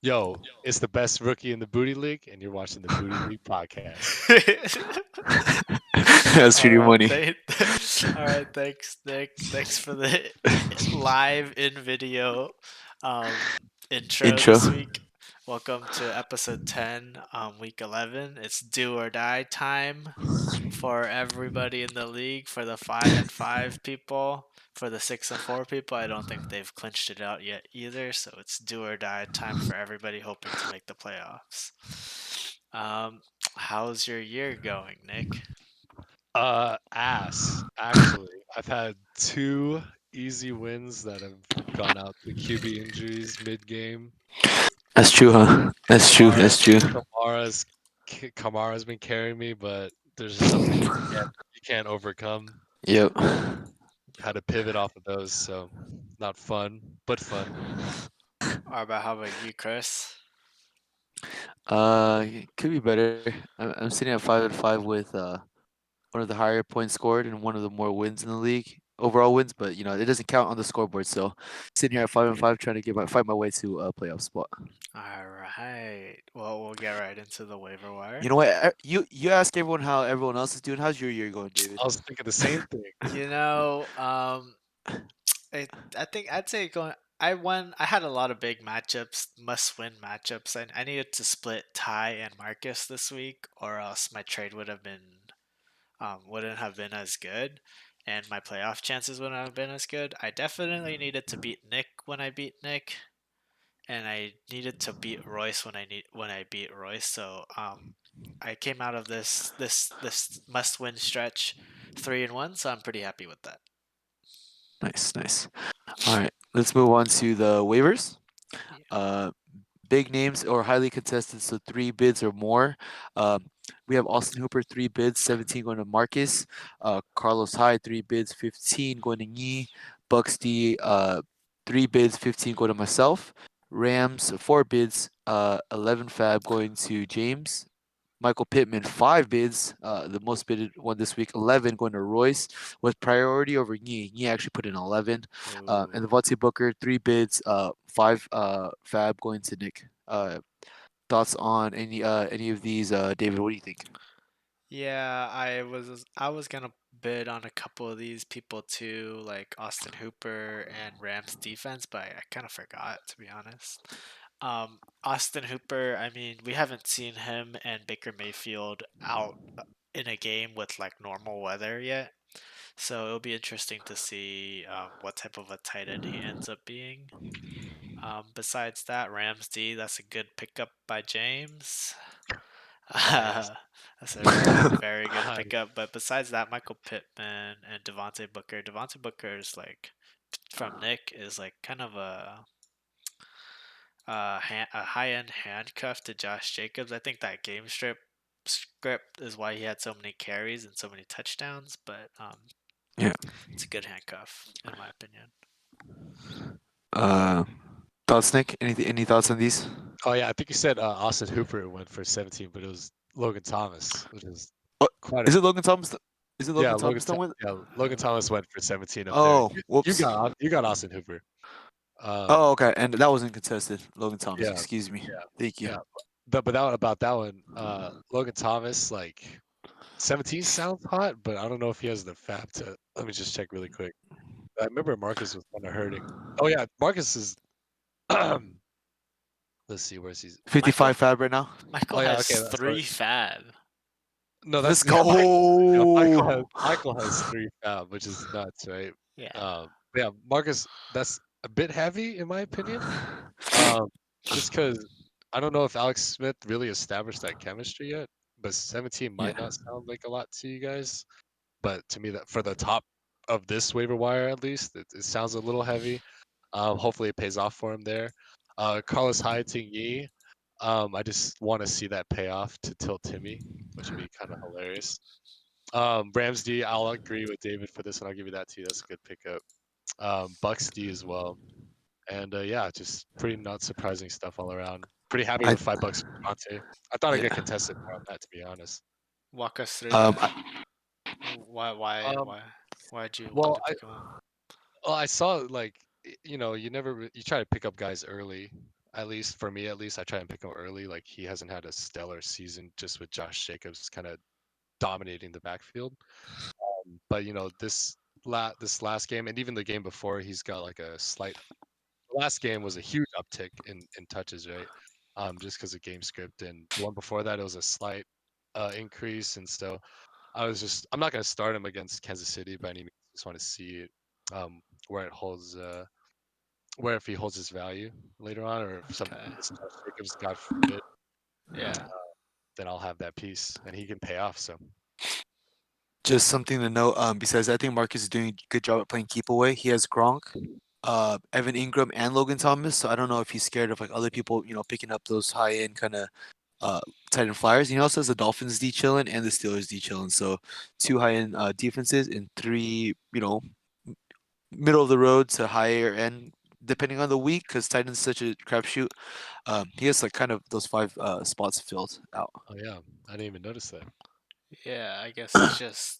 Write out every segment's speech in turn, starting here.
Yo, it's the best rookie in the Booty League, and you're watching the Booty League podcast. That's All pretty right, money. all right. Thanks, Nick. Thanks for the live in video um, intro Intro. this week. Welcome to episode 10, week 11. It's do or die time for everybody in the league. For the 5-5 people, for the 6-4 people, I don't think they've clinched it out yet either. So it's do or die time for everybody hoping to make the playoffs. How's your year going, Nick? Ass. Actually, I've had two easy wins that have gone out to QB injuries mid-game. That's true, huh? That's true. Kamara, That's true. Kamara's, Kamara's been carrying me, but there's just some things you can't overcome. Yep. Had to pivot off of those, so not fun, but fun. How about you, Chris? It could be better. I'm sitting at 5-5 with one of the higher points scored and one of the more wins in the league. Overall wins, but it doesn't count on the scoreboard. So sitting here at 5-5, trying to fight my way to a playoff spot. All right. Well, we'll get right into the waiver wire. You know what? You ask everyone how everyone else is doing. How's your year going, David? I was thinking the same thing. You know, I think I'd say going. I won. I had a lot of big matchups, must-win matchups. I needed to split Ty and Marcus this week, or else my trade wouldn't have been as good, and my playoff chances wouldn't have been as good. I definitely needed to beat Nick when I beat Nick, and I needed to beat Royce when I beat Royce. So I came out of this must win stretch 3-1. So I'm pretty happy with that. Nice, nice. All right, let's move on to the waivers. Yeah. Uh, Big names or highly contested, so 3 bids or more. We have Austin Hooper, 3 bids, 17 going to Marcus. Carlos Hyde, 3 bids, 15 going to Yi. Bucks D, 3 bids, 15 going to myself. Rams, 4 bids, 11 fab going to James. Michael Pittman, 5 bids, the most bidded one this week, 11 going to Royce, with priority over Yi. Yi actually put in 11. And Ooh. Devontae Booker, 3 bids, 5 fab going to Nick. Thoughts on any of these, David? What do you think? Yeah, I was gonna bid on a couple of these people too, like Austin Hooper and Rams defense, but I kind of forgot to be honest. Austin Hooper, I mean, we haven't seen him and Baker Mayfield out in a game with like normal weather yet, so it'll be interesting to see what type of a tight end he ends up being. Besides that, Rams D, that's a good pickup by James. Nice. That's a very good Nice. pickup. But besides that, Michael Pittman and Devontae Booker. Devontae Booker is like from Nick is like kind of a high end handcuff to Josh Jacobs. I think that game strip script is why he had so many carries and so many touchdowns. But Yeah. it's a good handcuff in my opinion. Uh, Thoughts, Nick? Any thoughts on these? Oh yeah, I think you said Austin Hooper went for 17, but it was Logan Thomas, which is Oh, quite a is it Logan Thomas? Is it yeah. Logan Thomas that went? Yeah, Logan Thomas went for 17 up there. Oh, whoops. You got Austin Hooper. Oh, okay, and that wasn't contested. Logan Thomas, Yeah, excuse me. yeah, Thank you. yeah. But that about that one, Logan Thomas, like 17 sounds hot, but I don't know if he has the fab to. Let me just check really quick. I remember Marcus was kind of hurting. Oh yeah, Marcus is. Let's see, where's he's. Michael 55 fab right now. Michael Oh yeah, has okay, that's right. three fab. No, Let's that's yeah, go. Michael has 3 fab, which is nuts, right? Yeah. Yeah, Marcus, that's a bit heavy in my opinion. Um, just because I don't know if Alex Smith really established that chemistry yet, but 17 might Yeah. not sound like a lot to you guys, but to me that for the top of this waiver wire at least, it sounds a little heavy. Hopefully it pays off for him there. Carlos Hyde to Yi. I just want to see that payoff to Tilt Timmy, which would be kind of hilarious. Rams D, I'll agree with David for this one. I'll give you that too. That's a good pickup. Bucks D as well. And yeah, just pretty not surprising stuff all around. Pretty happy I with $5 for Devontae. I thought I'd get yeah. contested more on that, to be honest. Walk us through Um, that. I, Why why Um, why why'd you want well, to pick him up? I saw like you know you try to pick up guys early. At least for me, at least I try and pick him early. Like he hasn't had a stellar season just with Josh Jacobs kind of dominating the backfield. But this last game and even the game before, he's got like a slight. The last game was a huge uptick in touches, right? Just because of game script, and the one before that it was a slight increase, and so I'm not gonna start him against Kansas City by any means. Just want to see um, where it holds, where if he holds his value later on, or if something Okay. this Josh Jacobs, God forbid, Yeah. then I'll have that piece and he can pay off. So Just something to note. Besides, I think Marcus is doing a good job at playing keep away. He has Gronk, Evan Ingram, and Logan Thomas. So I don't know if he's scared of like other people, picking up those high end kind of tight end flyers. He also has the Dolphins D chilling and the Steelers D chilling. So two high end defenses and three, middle of the road to higher end, depending on the week, because tight end's such a crapshoot. He has like kind of those five spots filled out. oh yeah, I didn't even notice that. Yeah, I guess it's just.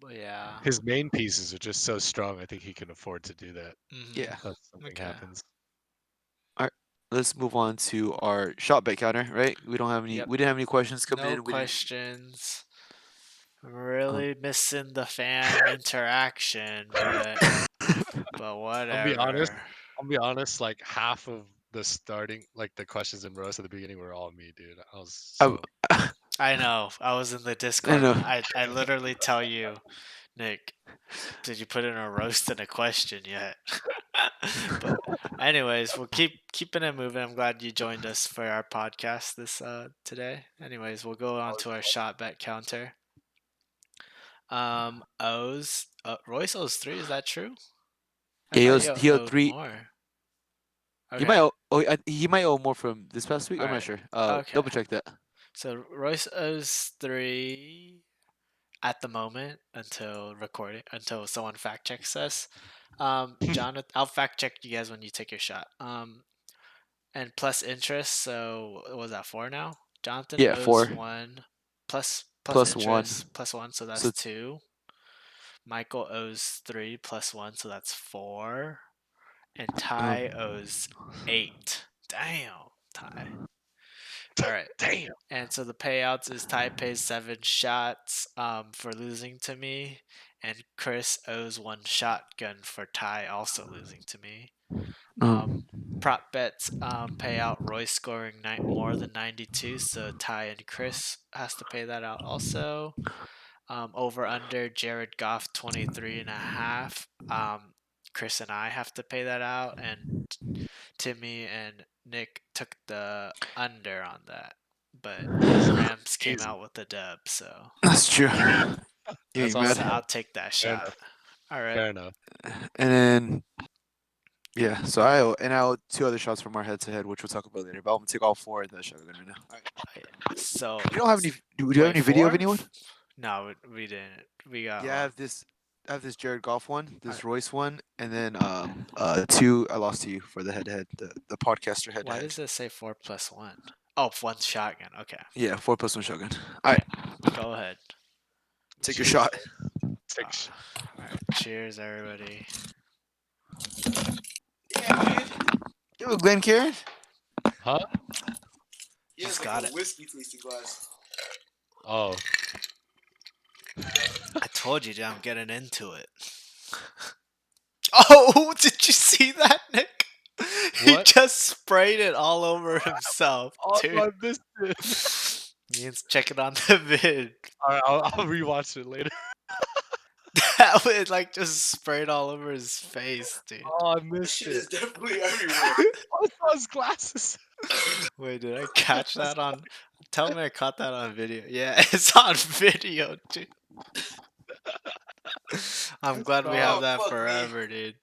Yeah. His main pieces are just so strong. I think he can afford to do that Mm-hmm. Yeah. if something Okay. happens. All right. Let's move on to our shot bet counter. Right? We don't have any. Yep. We didn't have any questions come No in. We didn't. questions. I'm Um, really missing the fan interaction, but I'll be honest. whatever. I'll be honest. Like half of the starting, like the questions and roast at the beginning were all me, dude. I was I, so. I know. I was in the I Discord. know. I literally tell you, Nick, did you put in a roast and a question yet? But anyways, we'll keeping it moving. I'm glad you joined us for our podcast this today. Anyways, we'll go on to our shot bet counter. Royce owes 3. Is that true? I Yeah, thought you he owed owed three. more. He might Okay. owe. Oh, he might owe more from this past week. All I'm not right. sure. Okay. Double check that. So Royce owes 3 at the moment until someone fact checks us. Jonathan, I'll fact check you guys when you take your shot. And plus interest. So what was that 4 now? Jonathan Yeah, owes 4 1 plus plus interest 1. plus 1, so that's So 2. Michael owes 3 plus 1, so that's 4. And Ty um, owes 8. Damn, Ty. All right. Damn. And so the payouts is Ty pays 7 shots for losing to me, and Chris owes 1 shotgun for Ty also losing to me. Um, um, prop bets pay out Roy scoring more than 92, so Ty and Chris has to pay that out also. Over under Jared Goff 23 and a half. Chris and I have to pay that out, and Timmy and Nick took the under on that. But the Rams came Easy. out with the dub, so that's true. You That's ain't fair mad. so enough. I'll take that Fair shot. enough. All right. Fair enough. And then yeah, so I owe 2 other shots from our head to head, which we'll talk about later. But I'm gonna take all 4 of that shotgun right now. All right. So You don't have any. Do you have wait, any video of 4? anyone? No, we didn't. We got Yeah, I one. have this. I have this Jared Goff one, All this right. Royce one, and then 2 I lost to you for the head to head, the podcaster head to Why head. does it say 4 plus 1? Oh, 1 shotgun. Okay. Yeah, 4 plus 1 shotgun. All All right, right. Go ahead. take your Cheers. shot. Take sh- All right. Cheers, everybody. Yeah, dude. You have a Glencairn? Huh? He He's has got like a it. whiskey tasting glass. Oh. I told you, dude, I'm getting into it. Oh, did you see that, Nick? He What? just sprayed it all over himself, Oh, dude. I missed it. Means check it on the vid. All right, I'll rewatch it later. That would like just sprayed all over his face, dude. Oh, I This missed shit is it. definitely everywhere. I saw his glasses. Wait, did I catch that on? Tell me I caught that on video. Yeah, it's on video, dude. I'm glad we have Oh, that fuck me. forever, dude.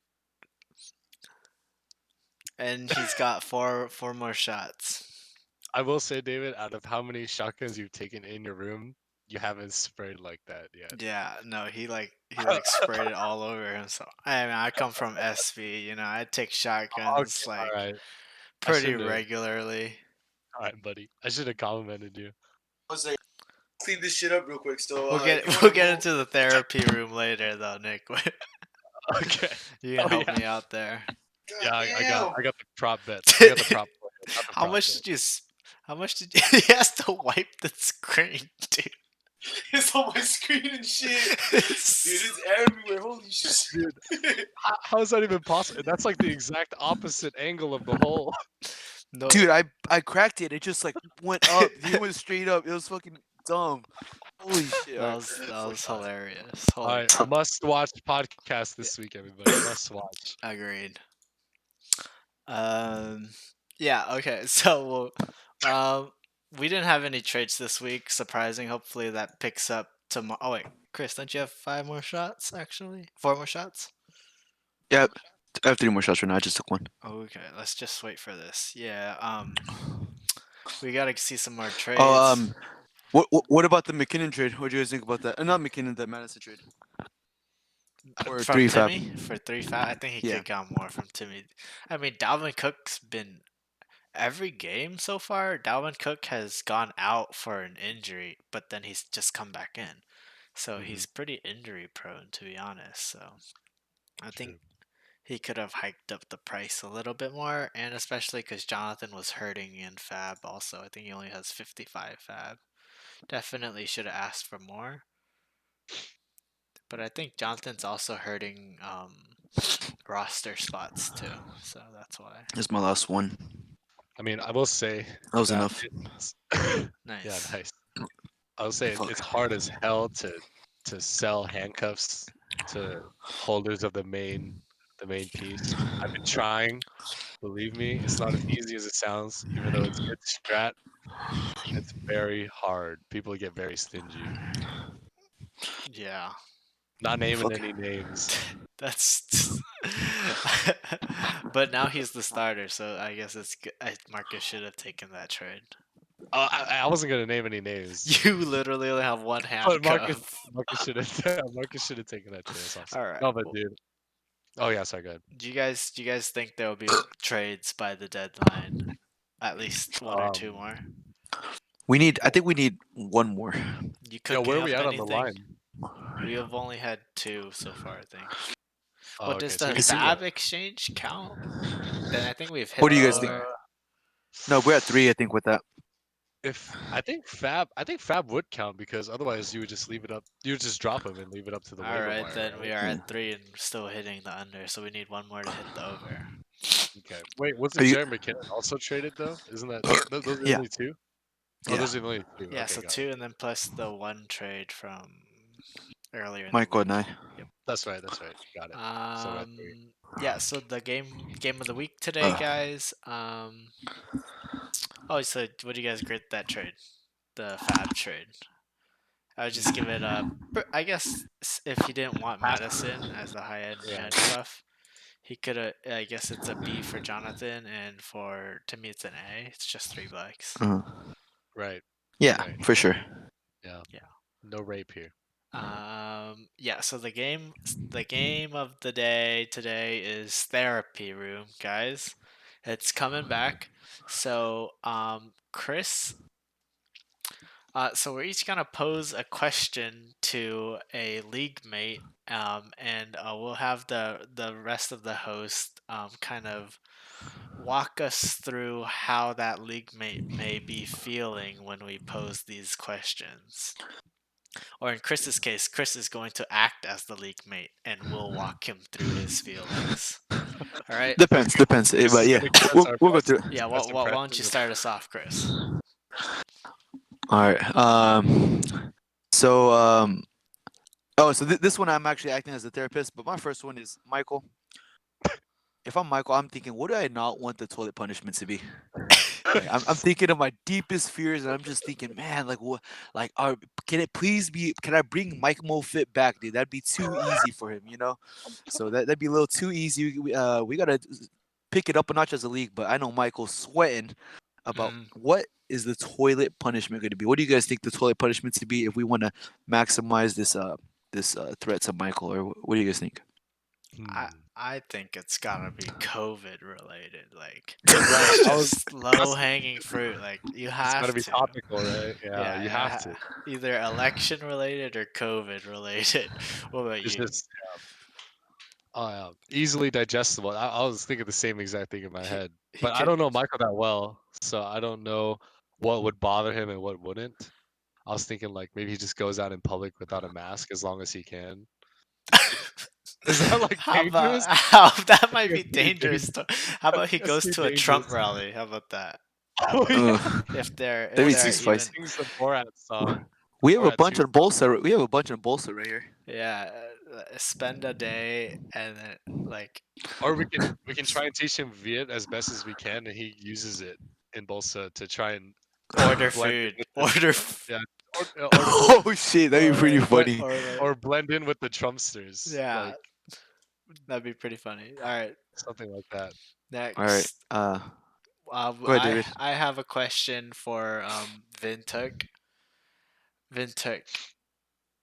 And he's got four more shots. I will say, David, out of how many shotguns you've taken in your room, you haven't sprayed like that yet. Yeah, no, he sprayed it all over himself. I mean, I come from SV, I take shotguns Okay, like all right. I pretty shouldn't have. regularly. All right, buddy. I should have complimented you. I was like, clean this shit up real quick. So We'll if you get wanna go, into the therapy room later, though, Nick. Okay. You can Oh help yeah. me out there. Yeah, God damn. I got the prop bets. I got the prop player, not the How prop much bet. did you? How much did you? He has to wipe the screen, dude. It's on my screen and shit. Dude, it's everywhere. Holy shit. Dude, how is that even possible? That's like the exact opposite angle of the hole. No, Dude, I cracked it. It just like went up. It went straight up. It was fucking dumb. Holy shit! Alright, that fourth was shot. hilarious. All Holy right, must-watch podcast this week, everybody. Must-watch. agreed. Um, yeah. Okay. So, we didn't have any trades this week. Surprising. Hopefully that picks up tomorrow. Oh wait, Chris, don't you have 5 more shots? Actually, 4 more shots. Yeah, I have 3 more shots right now. I just took one. Okay, let's just wait for this. Yeah. We gotta see some more trades. Oh, what about the McKinnon trade? What do you guys think about that? Not McKinnon, the Madison trade. For From 3 fab. Timmy for 3 5. I think he Yeah. could got more from Timmy. I mean, Dalvin Cook's been every game so far. Dalvin Cook has gone out for an injury, but then he's just come back in. So Mhm. he's pretty injury prone, to be honest. So I think True. he could have hiked up the price a little bit more, and especially because Jonathan was hurting in Fab. Also, I think he only has 55 Fab. Definitely should have asked for more. But I think Jonathan's also hurting roster spots too, so that's why. That's my last one. I mean, I will say That was that enough. Nice. yeah, nice. I will say Fuck. it's hard as hell to sell handcuffs to holders of the main piece. I've been trying. Believe me, it's not as easy as it sounds. Even though it's good strat, it's very hard. People get very stingy. Yeah, Not naming Fuck. any names. that's. But now he's the starter, so I guess it's good. Marcus should have taken that trade. I wasn't gonna name any names. You literally only have one But handcuff. Marcus should have Marcus should have taken that trade. That's awesome. All right. No, but dude. Oh yeah, sorry, go ahead. Do you guys think there will be trades by the deadline? At least one or two more. I think we need one more. You Yeah, cooking where are up we at on the anything? line? We have only had 2 so far, I think. Oh, Well, okay, does so we the can see Fab exchange count? Then I think we've hit. What do you guys think? Uh, No, we're at 3, I think, with that. if I think Fab would count because otherwise you would just leave it up. You would just drop him and leave it up to the All waiver right, wire. then we right? are Yeah. at 3 and still hitting the under, so we need one more to hit the over. Okay. Wait, wasn't Are you- Jerry McKinnon also traded though? Isn't that those are the Yeah. only 2? Oh, Yeah. those are the only 2. Yeah, Okay, so got 2 it. and then plus the 1 trade from earlier in Michael the and week. I. That's right. Got it. So we're at 3. Yeah, so the game of the week today, Uh. guys. Oh, so what do you guys grade that trade? The Fab trade. I would just give it a. I guess if he didn't want Madison as the high end Yeah. handcuff, he could have. I guess it's a B for Jonathan, and for to me it's an A. It's just $3. Right. Yeah, Right. for sure. Yeah. Yeah. No rape here. Yeah. So the game of the day today is Therapy Room, guys. It's coming back. So Chris. So we're each gonna pose a question to a league mate, and we'll have the rest of the host kind of walk us through how that league mate may be feeling when we pose these questions. Or in Chris's case, Chris is going to act as the league mate, and we'll walk him through his feelings. All right. Depends. This But is yeah, gonna give us our we'll go best- through it. Yeah. best Why don't impression you of- start us off, Chris? All right. So oh, so this one I'm actually acting as a therapist, but my first one is Michael. If I'm Michael, I'm thinking, what do I not want the toilet punishment to be? Like, I'm thinking of my deepest fears, and I'm just thinking, man, like what, like, can it please be? Can I bring Mike Fit back, dude? That'd be too easy for him, you know. So that'd be a little too easy. We gotta pick it up a notch as a league. But I know Michael's sweating about what is the toilet punishment going to be. What do you guys think the toilet punishment to be if we want to maximize this threat to Michael, or what do you guys think? I think it's gotta be COVID related, like Right, just low hanging fruit. Like you It's have gotta be to. topical, right? Yeah, you have to. Either election related or COVID related. What about It's you? just Easily digestible. I was thinking the same exact thing in my He head, he but I could don't know Michael that well, so I don't know what would bother him and what wouldn't. I was thinking like maybe he just goes out in public without a mask as long as he can. Is that like how about dangerous? how that I might think be it's pretty dangerous. How I about he think it's goes too to a Trump dangerous. rally? How about that? Oh yeah. If they're That'd if be they're too He even spicy. sings the Borat song. We have a Borat bunch 2 on Bolsa. We have a bunch on Bolsa right here. yeah, spend a day and then like Or we can try and teach him Viet as best as we can, and he uses it in Bolsa to try and order blend in food, with the order yeah, order food Oh shit, that'd be or pretty like blend funny. or like or blend in with the Trumpsters, yeah, like that'd be pretty funny. All right, something like that. All right. next. Go ahead, David. I have a question for Vintuk. Vintuk,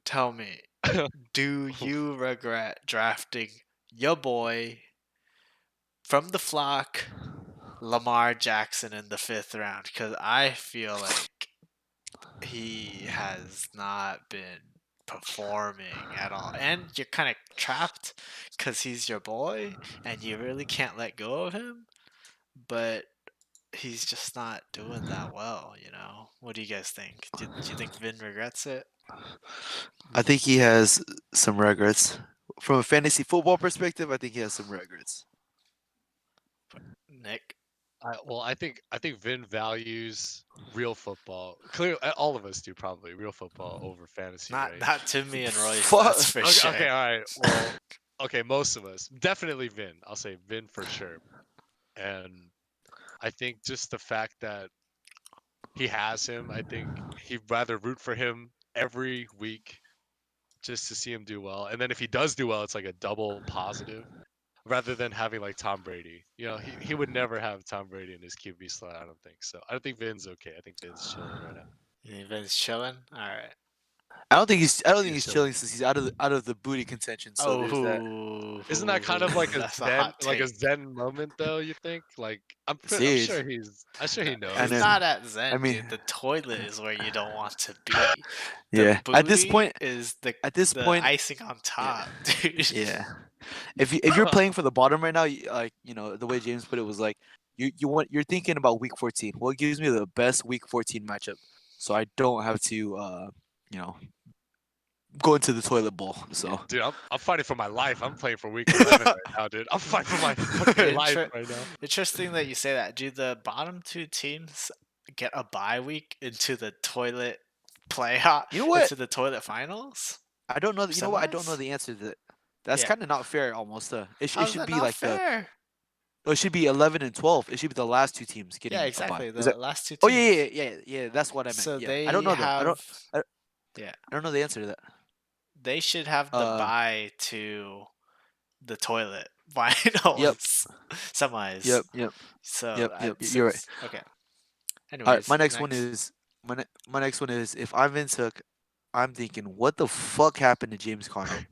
tell me, do you regret drafting your boy from the flock, Lamar Jackson, in the 5th round? Because I feel like he has not been performing at all, and you're kind of trapped because he's your boy, and you really can't let go of him. But he's just not doing that well, you know? What do you guys think? Do you think Vin regrets it? I think he has some regrets. From a fantasy football perspective, I think he has some regrets. Nick? I think Vin values real football. Clearly, all of us do probably real football over fantasy, right? Not Timmy and Royce, that's Fuck. for Okay, sure. okay, all right. Well, okay, most of us definitely Vin. I'll say Vin for sure, and I think just the fact that he has him, I think he'd rather root for him every week just to see him do well. And then if he does do well, it's like a double positive rather than having like Tom Brady. He would never have Tom Brady in his QB slot, I don't think. So I don't think Vin's okay. I think Vin's chilling right now. You think Vin's chilling? All right. I don't think he's. I I don't think think he's he's chilling. chilling since he's out of the booty contention. So there's that. Isn't that kind of like a that's a zen hot like a take. zen moment though, you think? Like I'm Serious. sure he And He's knows. then, not at I Zen, mean, dude. The toilet is where you don't want to be. The yeah. booty is At this the point, icing on top, dude. yeah. If you're playing for the bottom right now, like the way James put it was like you're thinking about week 14. What gives me the best week 14 matchup, so I don't have to you know go into the toilet bowl. So Dude, I'm fighting for my life. I'm playing for week 11 right now, dude. I'm fighting for my fucking life Inter- right now. Interesting that you say that. Do the bottom two teams get a bye week into the toilet playoff, you know what? into the toilet finals? I don't know. You know what? I don't know Semis? the answer to that. That's Yeah. kind of not fair, almost. It How's should that be not like the. fair? No, it should be 11 and 12. It should be the last two teams Yeah, getting a bye. exactly. Is The that? last two Oh yeah, teams. yeah. That's what I meant. So Yeah, I they don't know though. have, I yeah, don't know the answer to that. they should have the Uh, bye to the toilet yep, finals, semis. yep, yep, So yep, yep. I'd You're right. since okay. All right, Anyways, my next one next. is my next one is if I'm Vince Hook, I'm thinking, what the fuck happened to James Conner?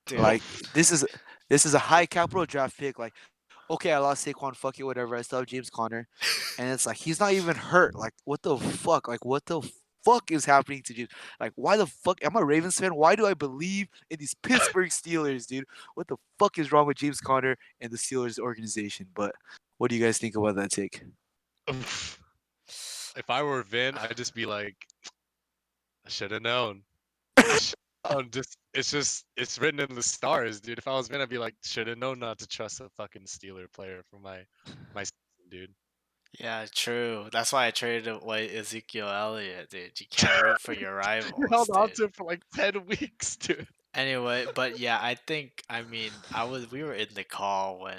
Dude, Like this is a high capital draft pick. Like, okay, I lost Saquon, fuck it, whatever. I still have James Conner, and it's like he's not even hurt. Like, what the fuck? Like, what the fuck is happening to James? Like, why the fuck? I'm a Ravens fan. Why do I believe in these Pittsburgh Steelers, dude? What the fuck is wrong with James Conner and the Steelers organization? But what do you guys think about that take? If I were Vin, I'd just be like, I should have known. I should have known. It's written in the stars, dude. If I was Vin, I'd be like, should have known not to trust a fucking Steeler player for my season, dude. yeah, true. That's why I traded away Ezekiel Elliott, dude. You can't root for your You rivals, held on dude. to him for like 10 weeks, dude. Anyway, but yeah, I mean, we were in the call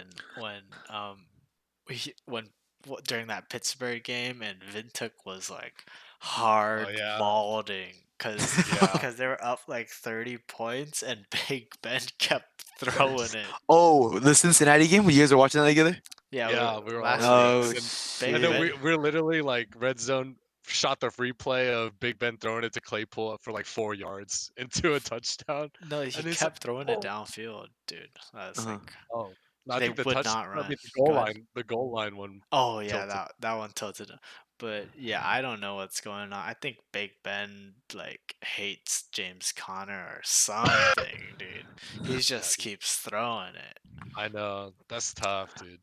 during that Pittsburgh game, and Vintuk was like hard Oh yeah, mauling because yeah. they were up like 30 points, and Big Ben kept throwing it. Oh, the Cincinnati game. You guys are watching that together? Yeah, we were all last in week. it. Oh And then Big and then Ben, shit! we're literally like red zone shot the free play of Big Ben throwing it to Claypool for like 4 yards into a touchdown. no, he And it's like, kept throwing it oh, downfield, dude. I was Uh-huh. like, oh. No, I They think the would touch. not I run. mean, Go ahead. the goal line one Oh yeah, tilted. that one tilted. But yeah, I don't know what's going on. I think Big Ben like hates James Conner or something, dude. He Yeah, just dude, keeps throwing it. I know that's tough, dude.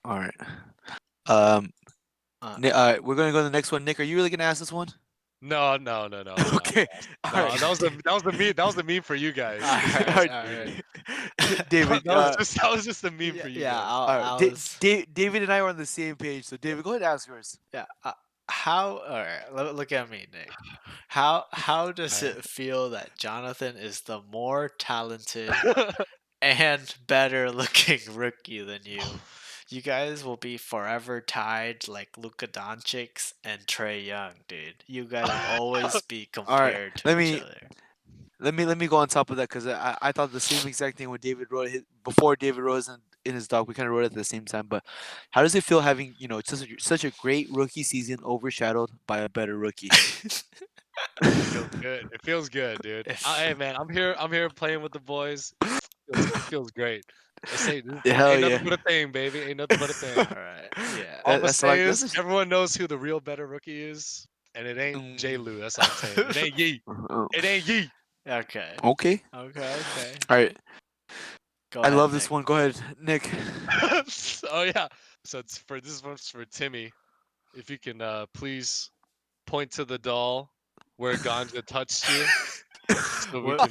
All right. Um, Uh, We're gonna go to the next one. Nick, are you really gonna ask this one? No, no, no, no. I'm not. Okay. All No, right. that was the meme. That was the meme for you guys. all Because you All guys right, right. all hated right. it. David. That was just a meme Yeah, for you yeah. guys. All right. I was. David and I are on the same page. So David, go ahead and ask yours. Yeah. How? All right. Look at me, Nick. How does Alright. it feel that Jonathan is the more talented and better looking rookie than you? You guys will be forever tied like Luka Doncic and Trey Young, dude. You guys will always be All right. compared to Let each me other. let me go on top of that because I thought the same exact thing when David wrote it before David wrote it in his doc. We kind of wrote it at the same time. But how does it feel having such a great rookie season overshadowed by a better rookie? It feels good. It feels good, dude. If Hey man, I'm here. I'm here playing with the boys. It feels great. This Hell ain't nothing yeah. but a thing, baby. Ain't nothing but a thing. all right, yeah. All I'm gonna That's say like is that's everyone knows who the real better rookie is, and it ain't J. mm, Lou. That's all I'm saying. It ain't Yee. It ain't Yee. Okay. okay. Okay. All right. Go I ahead, love this Nick. one. Go ahead, Nick. Oh yeah. So this one's for Timmy. If you can please point to the doll where Ganja touched you, so What?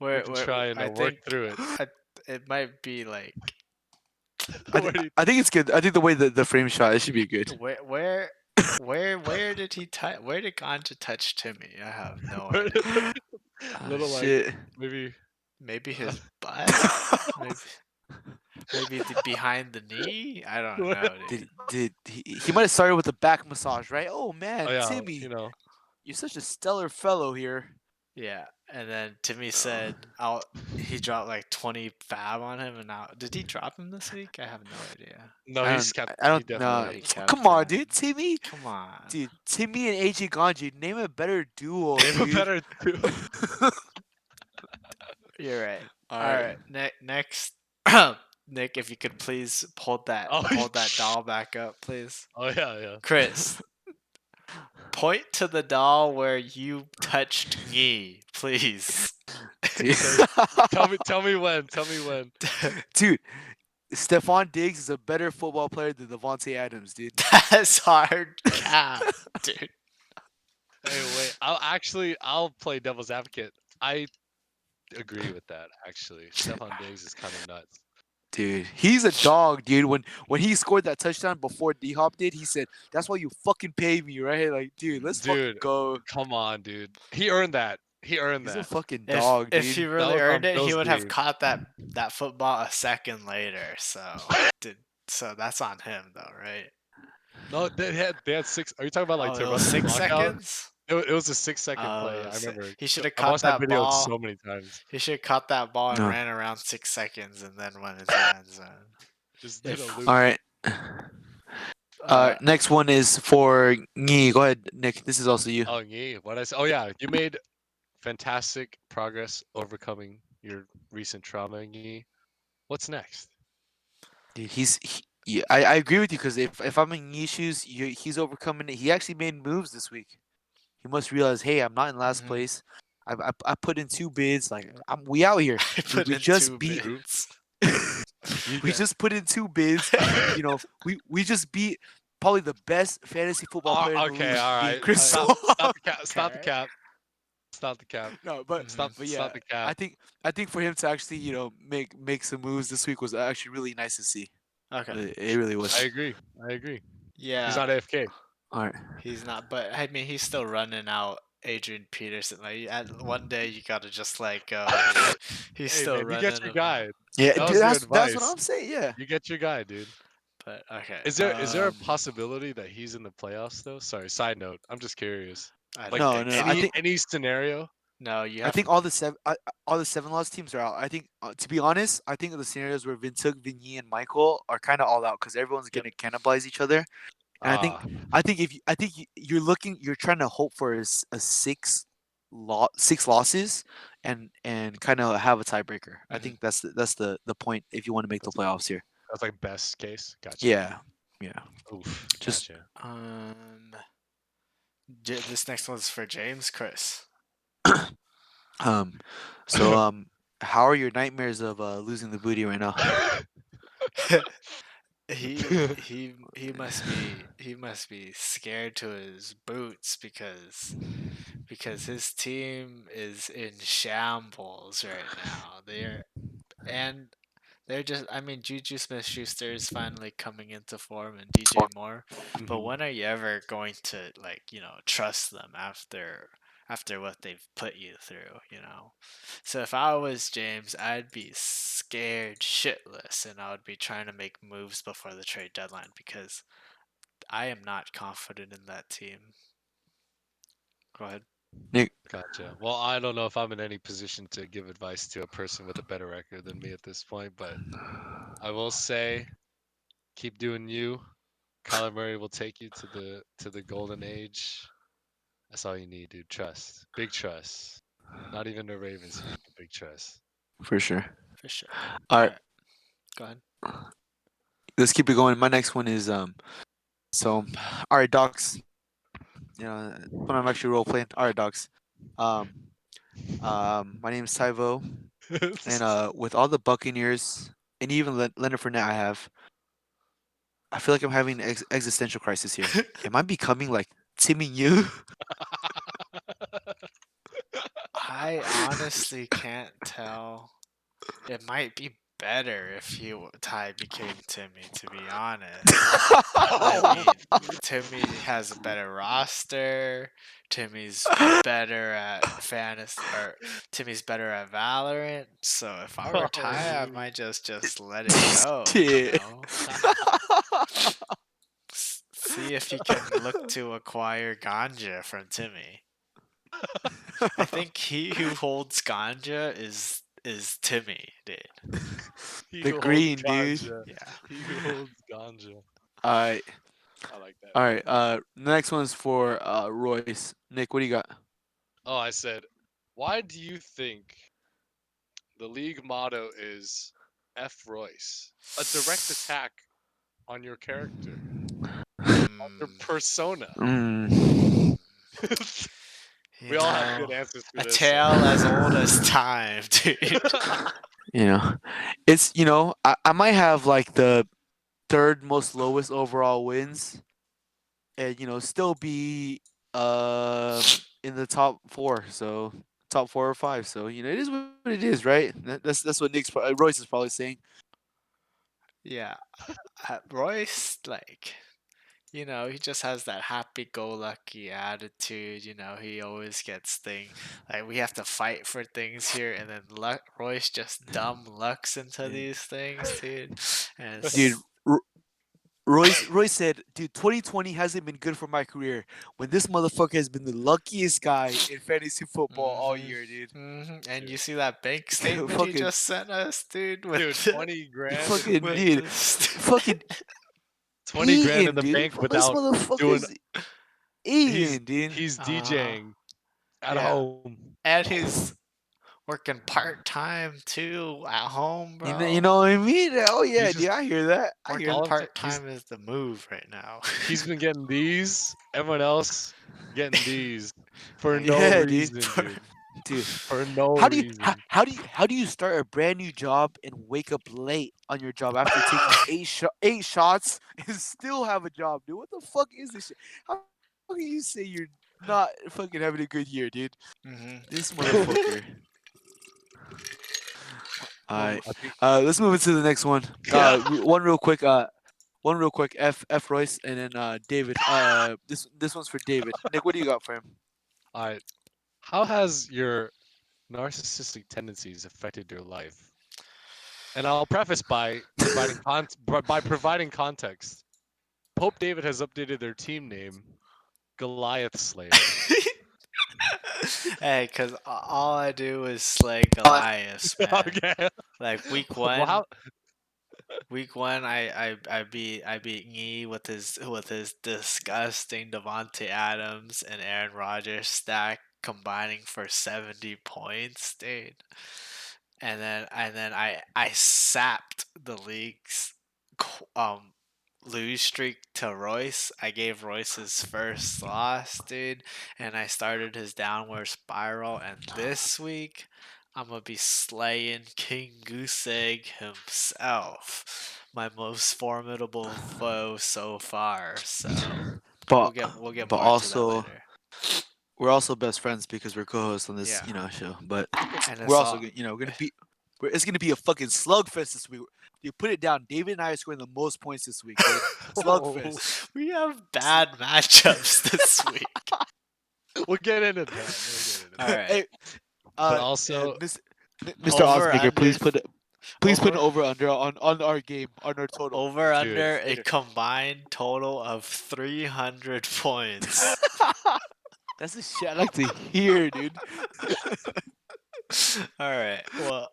we can try and I work think through it. it might be like Where do you I think it's good. I think the way the frame shot it should be good. where did he touch? Where did Ganja touch Timmy? I have no where idea. little like Shit. maybe Maybe his butt. Maybe behind the knee. I don't where- know, dude. Did he might have started with the back massage, right? Oh oh man, yeah, Timmy, you're such a stellar fellow here. Yeah, and then Timmy Uh, said, "I'll." He dropped like 20 fab on him, and now did he drop him this week? I have no idea. no, I he don't definitely know. He kept kept Come on, that. dude, Timmy, Come on. dude, Timmy and AJ Ganji, name a better duo, name a dude. better dude. You're right. All All right. right. Next, Nick, if you could please Oh, hold that doll back up, please. oh yeah, yeah. Chris, point to the doll where you touched me, please. Dude. Okay, tell me when. Tell me when. Dude, Stephon Diggs is a better football player than Devontae Adams, dude. That's hard cap, dude. Hey, wait. I'll play devil's advocate. I agree with that. Actually, Stephon Diggs is kind of nuts. Dude, he's a dog, dude. When he scored that touchdown before D Hop did, he said, "That's why you fucking pay me, right?" Like, dude, let's fucking Dude, go. come on, dude. He earned that. He earned He's a that. fucking If dog, if he dude. That really was earned on it, he Bill's would have D. caught that football a second later. Did so that's on him though, right? No, they had six. Are you talking about like Oh, to it run was the 6 seconds. clock out? It was a 6 second play. Oh, I remember. he should have I caught watched that that video ball. so many times. He should have caught that ball and No. ran around 6 seconds and then went into the end zone. Just did a If loop. All right. uh, Next one is for me. Go ahead, Nick. This is also you. Oh, yeah. What I said? Oh, yeah. You made fantastic progress overcoming your recent trauma, Yi. What's next? Dude, yeah, I agree with you because if I'm in Yee's shoes, he's overcoming it. He actually made moves this week. He must realize, hey, I'm not in last Mhm. place. I put in 2 bids. Like we out here. I put We in just 2 beat. bids. You We did. just put in 2 bids. We just beat probably the best fantasy football player in the Okay, league, all being right. Chris. Stop the cap. Stop the Okay. cap. Stop the cap. No, but Mhm. yeah, Stop the cap. I think for him to actually make some moves this week was actually really nice to see. Okay. It really was. I agree. I agree. He's Yeah, not AFK. All right. he's not. But I mean, he's still running out Adrian Peterson. Like at one day, you gotta just let go, dude. He's Hey still man, you get running your him out. guy. Yeah, That dude, was your that's what advice. I'm saying. Yeah. You get your guy, dude. But okay. Is there a possibility that he's in the playoffs though? Sorry, side note. I'm just curious. I Like don't No, think no. so. any scenario? No, you I have. think all the 7 loss teams are out. I think to be honest, I think the scenarios where Vintuk, Vinny, and Michael are kind of all out because everyone's Yep. gonna cannibalize each other. And Ah, I think you're trying to hope for a 6 six losses and kind of have a tiebreaker. I Mhm. think that's the point if you want to make the That's playoffs here. that's like best case. Gotcha. Yeah, yeah. Oof. Just Gotcha. Um, this next one's for James, Chris. um, so how are your nightmares of losing the booty right now? He must be scared to his boots because his team is in shambles right now. And they're just, I mean, Juju Smith Schuster is finally coming into form and DJ Moore, but Mhm. when are you ever going to, like, trust them after what they've put you through, you know? So if I was James, I'd be scared shitless and I would be trying to make moves before the trade deadline because I am not confident in that team. Go ahead. Nick, Gotcha. Well, I don't know if I'm in any position to give advice to a person with a better record than me at this point, but I will say, keep doing you. Kyler Murray will take you to the golden age. That's all you need, dude. Trust. Big trust. Not even the Ravens fan, but big trust. for sure. For sure. All All right, right, go ahead. let's keep it going. My next one is so all right, docs. When I'm actually role playing. All right, docs. Um, my name is Saivo, and with all the Buccaneers and even Leonard Fournette I have, I feel like I'm having an existential crisis here. Am I becoming like Timmy Yu? I honestly can't tell. It might be better if Ty became Timmy, to be honest. I mean, Timmy has a better roster. Timmy's better at fantasy, or Timmy's better at Valorant. So if I were Oh, Ty, I dude. might just let it go. Shit. See if he can look to acquire ganja from Timmy. I think he who holds ganja is Timmy, dude. He The who holds green dude. ganja. Yeah. He who holds ganja. All right, I like that. all right. Next one's for Royce. Nick, what do you got? Oh, I said, why do you think the league motto is F Royce? A direct attack on your character, on your Hmm. persona. Mm, You We all have good know, answers for a this. So. tale as old as time, dude. you know, it's I might have like the third most lowest overall wins, and still be in the top four. So top 4 or 5. So it is what it is, right? That's what Royce is probably saying. Yeah, Royce, like, he just has that happy-go-lucky attitude. He always gets things like we have to fight for things here, and then Royce just dumb lucks into Yeah. these things, dude. And Dude, Royce said, "Dude, 2020 hasn't been good for my career. When this motherfucker has been the luckiest guy in fantasy football all hmm year, dude. And you Dude, see that bank statement he fucking, just sent us, dude, dude, 20 grand in the fucking, bank. with dude, the fucking 20 grand in eating, the dude. bank This without doing. motherfucker's He's eating, dude. he's uh DJing at yeah, home. and he's working part-time too at home, You bro. know what I mean? Oh He's yeah, just dude. I hear that. I hear Working all that. I'm saying. part-time is the move right now. He's been getting these. Everyone else getting these for Like, no Yeah, dude. reason, dude. Dude, For no how do you how, reason. how do you how do you start a brand new job and wake up late on your job after taking eight shots and still have a job, dude? What the fuck is this shit? How can you say you're not fucking having a good year, dude? hmm This motherfucker. All right, I think. let's move into the next one. Yeah. One real quick. F Royce and then David. This one's for David. Nick, what do you got for him? All right. How has your narcissistic tendencies affected your life? And I'll preface by providing context. Pope David has updated their team name, Goliath Slayer. Hey, cause all I do is slay Goliaths, man. Okay. Like week Well, one, how? week one, I beat Knee with his disgusting Devonte Adams and Aaron Rodgers stack. combining for 70 points, dude. And then I sapped the league's lose streak to Royce. I gave Royce his first loss, dude, and I started his downward spiral. And this week, I'm gonna be slaying King Goose Egg himself, my most formidable foe so far. So But we'll get but more into that also later. we're also best friends because we're co-hosts on this, Yeah, show. But and we're it's also all we're gonna be it's gonna be a fucking slugfest this week. You put it down. David and I are scoring the most points this week, dude. Oh, Slugfest. we have bad matchups this week. we'll get into that. We'll get into All that. right. Hey, But and also, Mr. Over Osmaker, under please put an over over under on our game on our total. over dude, under a Later. combined total of 300 points. That's the shit I like to hear, dude. All right. Uh,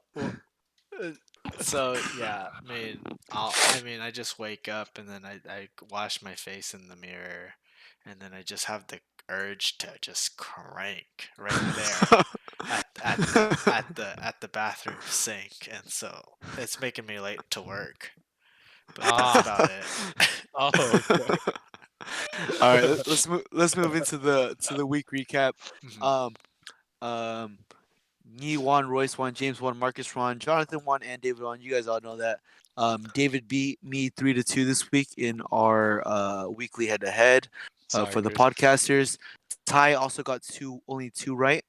so yeah, I just wake up and then I wash my face in the mirror, and then I just have the urge to just crank right there at the bathroom sink, and so it's making me late to work. But that's ah, about it. oh, okay. All right, let's move into the week recap. Mhm. Um, um, Me won, Royce won, James won, Marcus won, Jonathan won, and David won. You guys all know that. David beat me 3-2 this week in our weekly head-to-head Sorry, for the Chris. podcasters. Ty also got only two right.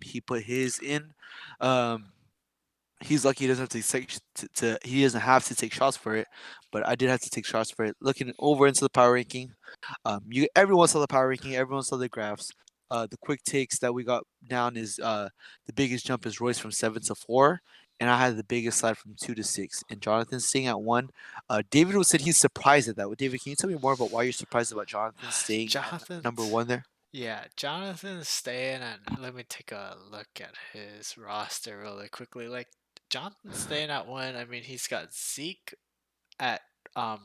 He put his in. Um, he's lucky he doesn't have he doesn't have to take shots for it, but I did have to take shots for it. Looking over into the power ranking, everyone saw the power ranking, everyone saw the graphs. The quick takes that we got down is the biggest jump is Royce from 7 to 4, and I had the biggest slide from 2 to 6. And Jonathan staying at 1. David said he's surprised at that. David, can you tell me more about why you're surprised about Jonathan staying at number Jonathan's 1 there? Yeah, Jonathan's staying at. Let me take a look at his roster really quickly. Like Jonathan's staying at 1. I mean, he's got Zeke at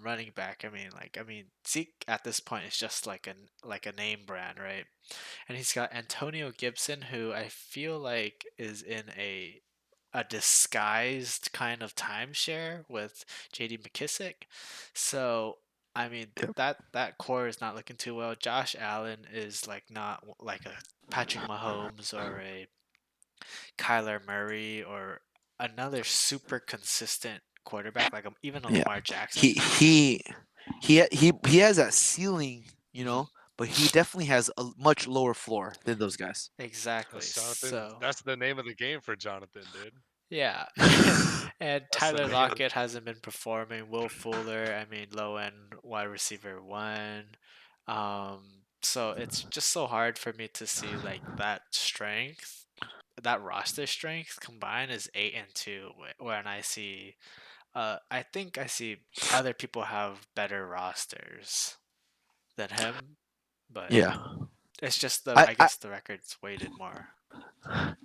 running back. I mean Zeke at this point is just like a name brand, right? And he's got Antonio Gibson, who I feel like is in a disguised kind of timeshare with JD McKissick. So I mean Yep. that core is not looking too well. Josh Allen is like not like a Patrick Mahomes or a Kyler Murray or another super consistent quarterback like even a Yeah. Lamar Jackson. He he he has that ceiling, Mhm. but he definitely has a much lower floor than those guys. Exactly. That's Jonathan. So That's the name of the game for Jonathan, dude. yeah, and That's the Tyler name. Lockett hasn't been performing. Will Fuller, I mean, low end wide receiver 1. So it's just so hard for me to see like that strength, that roster strength combined is 8-2. When I see, I think I see other people have better rosters than him, but Yeah. it's just I, I I guess the record's weighted more.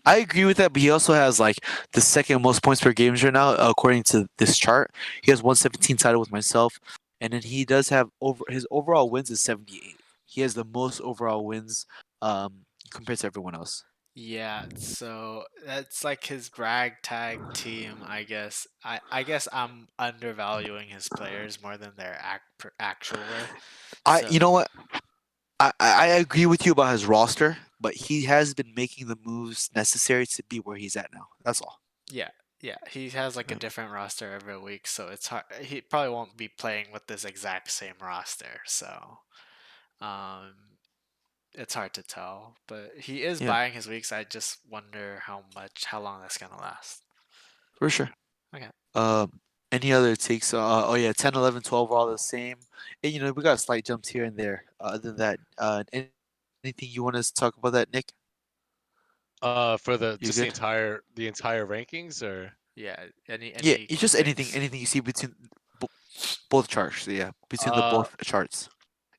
I agree with that, but he also has like the second most points per games right now, according to this chart. He has 117 title with myself, and then he does have his overall wins is 78. He has the most overall wins compared to everyone else. Yeah, so that's like his ragtag team, I guess. I guess I'm undervaluing his players more than their actual worth. You So know what? I agree with you about his roster, but he has been making the moves necessary to be where he's at now. That's all. yeah, yeah, he has like a Yeah. different roster every week, so it's hard. He probably won't be playing with this exact same roster, so um, it's hard to tell. But he is Yeah, buying his weeks. I just wonder how long that's gonna last. for sure. Okay. Any other takes? Oh yeah, 10, 11, 12 are all the same. And we got slight jumps here and there. Other than that, anything you want us to talk about that, Nick? For the You just the good? entire rankings, or Yeah. Yeah, Any it's key just anything, takes? anything you see between bo- both charts. Yeah, between the uh, both charts.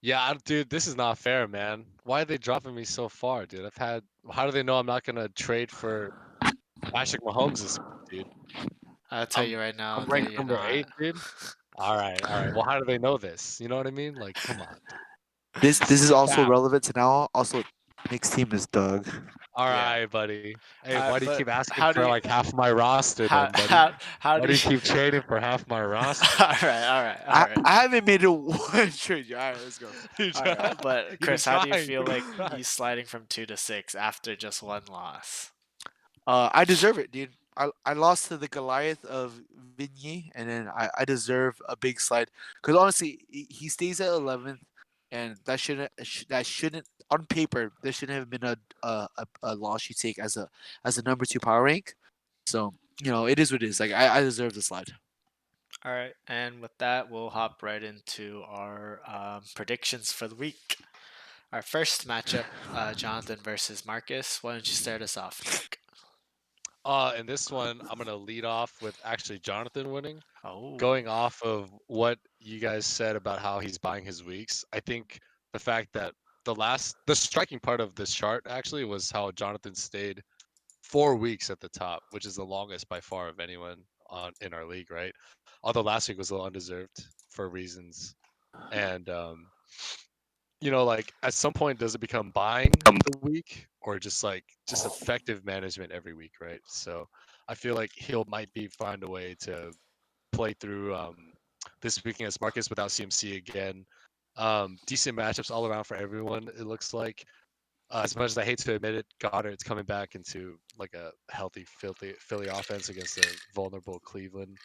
yeah, dude, this is not fair, man. Why are they dropping me so far, dude? I've had. How do they know I'm not gonna trade for Patrick Mahomes this week, dude? I'll tell I'm you right I'm now that ranked you're number not. 8, dude. All right. Well, how do they know this? You know what I mean? Like, come on, dude. This This is is also cap. relevant to now. Also, Nick's team is Doug. All Yeah. right, buddy. Hey, why do you But keep asking how do for you like half my roster how then, buddy? how Why do do you? you keep trading for half my roster? All right, all right, all right. I haven't made it one trade. All right, let's go. You All try- right, but You've been Chris, how do you trying. feel You've been like trying. you sliding from 2 to 6 after just one loss? I deserve it, dude. I lost to the Goliath of Vigny, and then I deserve a big slide because honestly, he stays at 11th, and that shouldn't on paper there shouldn't have been a loss you take as a number 2 power rank. So it is what it is. Like I deserve the slide. All right, and with that, we'll hop right into our predictions for the week. Our first matchup, Jonathan versus Marcus. Why don't you start us off, Nick? In this one, I'm gonna lead off with actually Jonathan winning. Oh, Going off of what you guys said about how he's buying his weeks, I think the fact that the striking part of this chart actually was how Jonathan stayed 4 weeks at the top, which is the longest by far of anyone on in our league, right? Although last week was a little undeserved for reasons, and like at some point, does it become buying the week or just effective management every week, right? So I feel like he'll might be find a way to play through this weekend against Marcus without CMC again. Decent matchups all around for everyone. It looks like. As much as I hate to admit it, Goddard's coming back into like a healthy Philly offense against a vulnerable Cleveland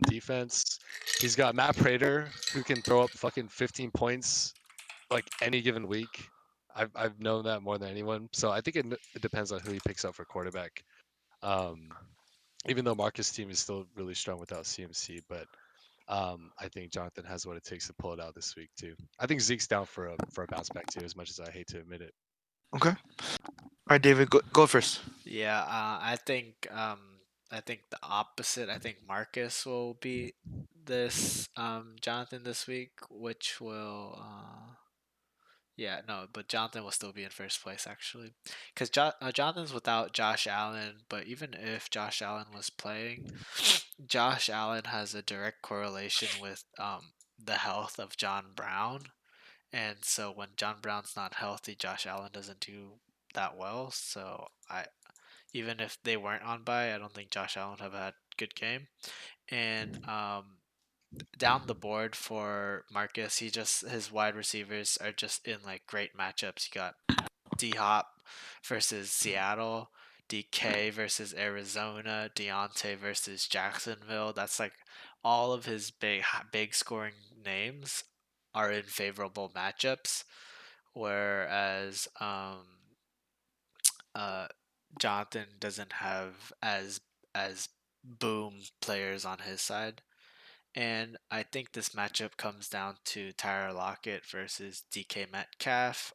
defense. He's got Matt Prater who can throw up fucking 15 points like any given week. I've known that more than anyone. So I think it depends on who he picks up for quarterback. Um, Even though Marcus' team is still really strong without CMC, but I think Jonathan has what it takes to pull it out this week too. I think Zeke's down for a bounce back too, as much as I hate to admit it. Okay. All right, David, go first. yeah. I think the opposite. I think Marcus will beat this Jonathan this week, which will yeah, no, but Jonathan will still be in first place actually, because Jonathan's without Josh Allen. But even if Josh Allen was playing, Josh Allen has a direct correlation with the health of John Brown, and so when John Brown's not healthy, Josh Allen doesn't do that well. So even if they weren't on bye, I don't think Josh Allen would have had a good game. And down the board for Marcus, his wide receivers are just in like great matchups. You got D Hop versus Seattle, DK versus Arizona, Deontay versus Jacksonville. That's like all of his big scoring names are in favorable matchups, whereas uh, Jonathan doesn't have as boom players on his side. And I think this matchup comes down to Tyler Lockett versus DK Metcalf.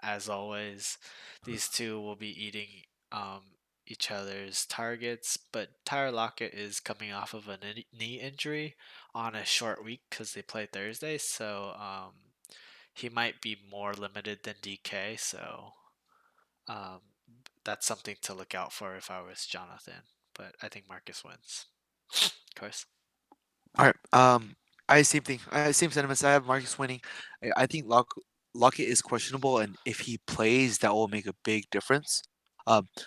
As always, these two will be eating um, each other's targets, but Tyler Lockett is coming off of a knee injury on a short week because they play Thursday, so he might be more limited than DK. So um, that's something to look out for if I was Jonathan. But I think Marcus wins. Of course. All right. I same thing. I same sentiments. I have Marcus winning. I think Lockett is questionable, and if he plays, that will make a big difference.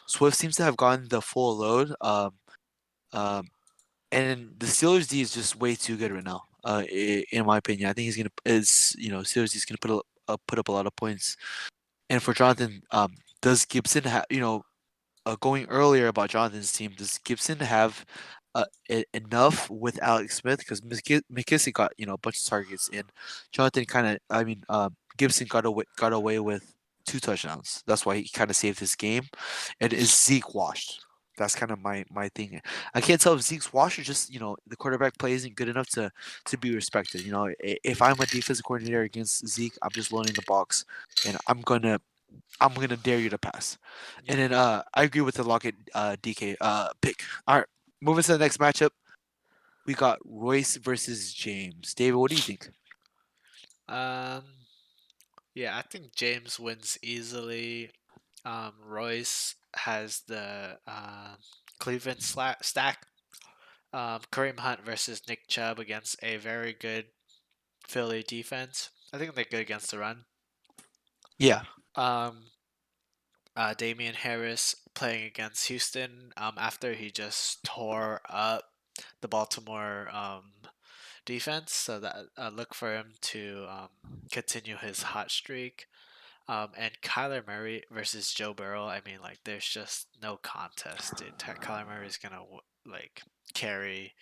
Swift seems to have gotten the full load. Um, and the Steelers D is just way too good right now. In my opinion, I think he's gonna is Steelers D is gonna put up a lot of points. And for Jonathan, does Gibson have going earlier about Jonathan's team, does Gibson have enough with Alex Smith? Because McKissick got a bunch of targets, and Jonathan kind of, Gibson got away with 2 touchdowns. That's why he kind of saved his game. And is Zeke washed? That's kind of my thing. I can't tell if Zeke's washed or just the quarterback play isn't good enough to be respected. If I'm a defensive coordinator against Zeke, I'm just loading the box, and I'm gonna dare you to pass. And Yeah. then I agree with the Lockett DK pick. All right, moving to the next matchup. We got Royce versus James. David, what do you think? Um, yeah, I think James wins easily. Royce has the Cleveland stack. Kareem Hunt versus Nick Chubb against a very good Philly defense. I think they're good against the run. Yeah, Um, Damian Harris playing against Houston after he just tore up the Baltimore defense. So that look for him to continue his hot streak. And Kyler Murray versus Joe Burrow. I mean, like, there's just no contest, dude. Kyler Murray is gonna like carry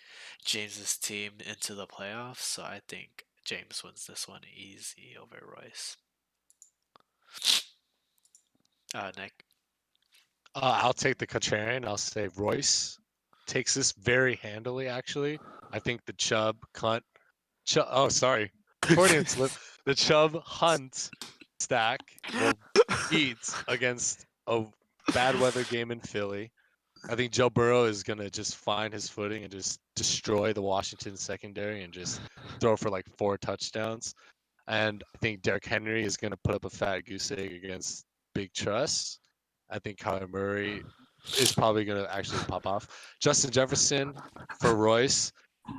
James's team into the playoffs. So I think James wins this one easy over Royce. Nick. I'll take the contrarian. I'll say Royce takes this very handily. Actually, I think the Chubb Cunt. Oh, sorry, Freudian slip. The Chubb Hunt stack will eat against a bad weather game in Philly. I think Joe Burrow is gonna just find his footing and just destroy the Washington secondary and just throw for like 4 touchdowns. And I think Derrick Henry is gonna put up a fat goose egg against Big Truss. I think Kyler Murray is probably gonna actually pop off. Justin Jefferson for Royce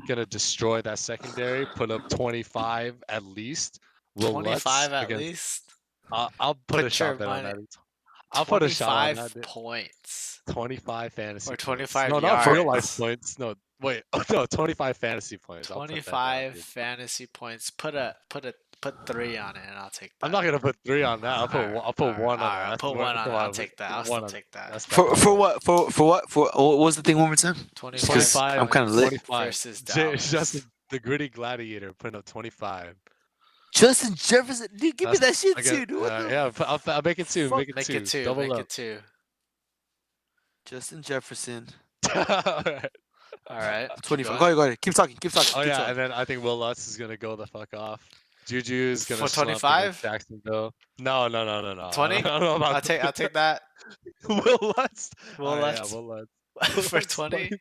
gonna destroy that secondary, put up 25 at least. Will Lutz 25 at against. least. I'll put a Put your shot bet on money. that. I'll put a shot on 25 that. points 25 fantasy or points. 25 No, not real life yards. points. No, wait. Oh, no, 25 fantasy points. I'll put that down, 25 dude. fantasy points. Put 3 on it, and I'll take that. I'm not gonna put 3 on that. I'll put one on that. That's Put 1 on come it. I'll on, take that. I'll one still on. take that. That's For definitely one. what? For what? For what was the thing one more time? Just 'cause 25 I'm 25, kind of points lit. 25. versus Dallas. Just the gritty gladiator putting up 25. Justin Jefferson, dude, give me That's that shit I guess. too, dude. What the Yeah, I'll make it 2. fuck? Make it Make it 2. 2. Double Make up. it 2. Justin Jefferson. Alright. All right. 25. Go Go ahead. Keep talking. Keep talking. Oh keep yeah, talking. and then I think Will Lutz is gonna go the fuck off. Juju is gonna For slump against 25? Jacksonville. No. I 20? don't know about I'll take that. Will Lutz. Will All right, yeah, Lutz Will Lutz. Will for Lutz 20.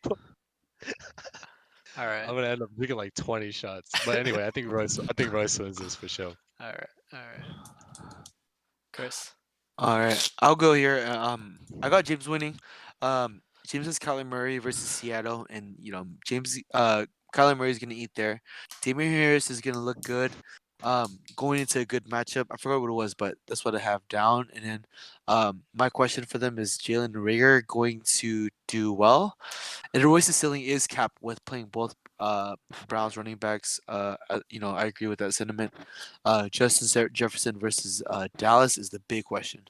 All right. I'm gonna end up taking like 20 shots. But anyway, I think Royce wins this for sure. All right. All right. Chris. All right, I'll go here. I got James winning. James has Kyler Murray versus Seattle, and Kyler Murray is gonna eat there. Damian Harris is gonna look good. Going into a good matchup. I forgot what it was, but that's what I have down. And then, my question for them is Jalen Reagor going to do well? And Royce's ceiling is capped with playing both Browns running backs. I agree with that sentiment. Jefferson versus Dallas is the big question.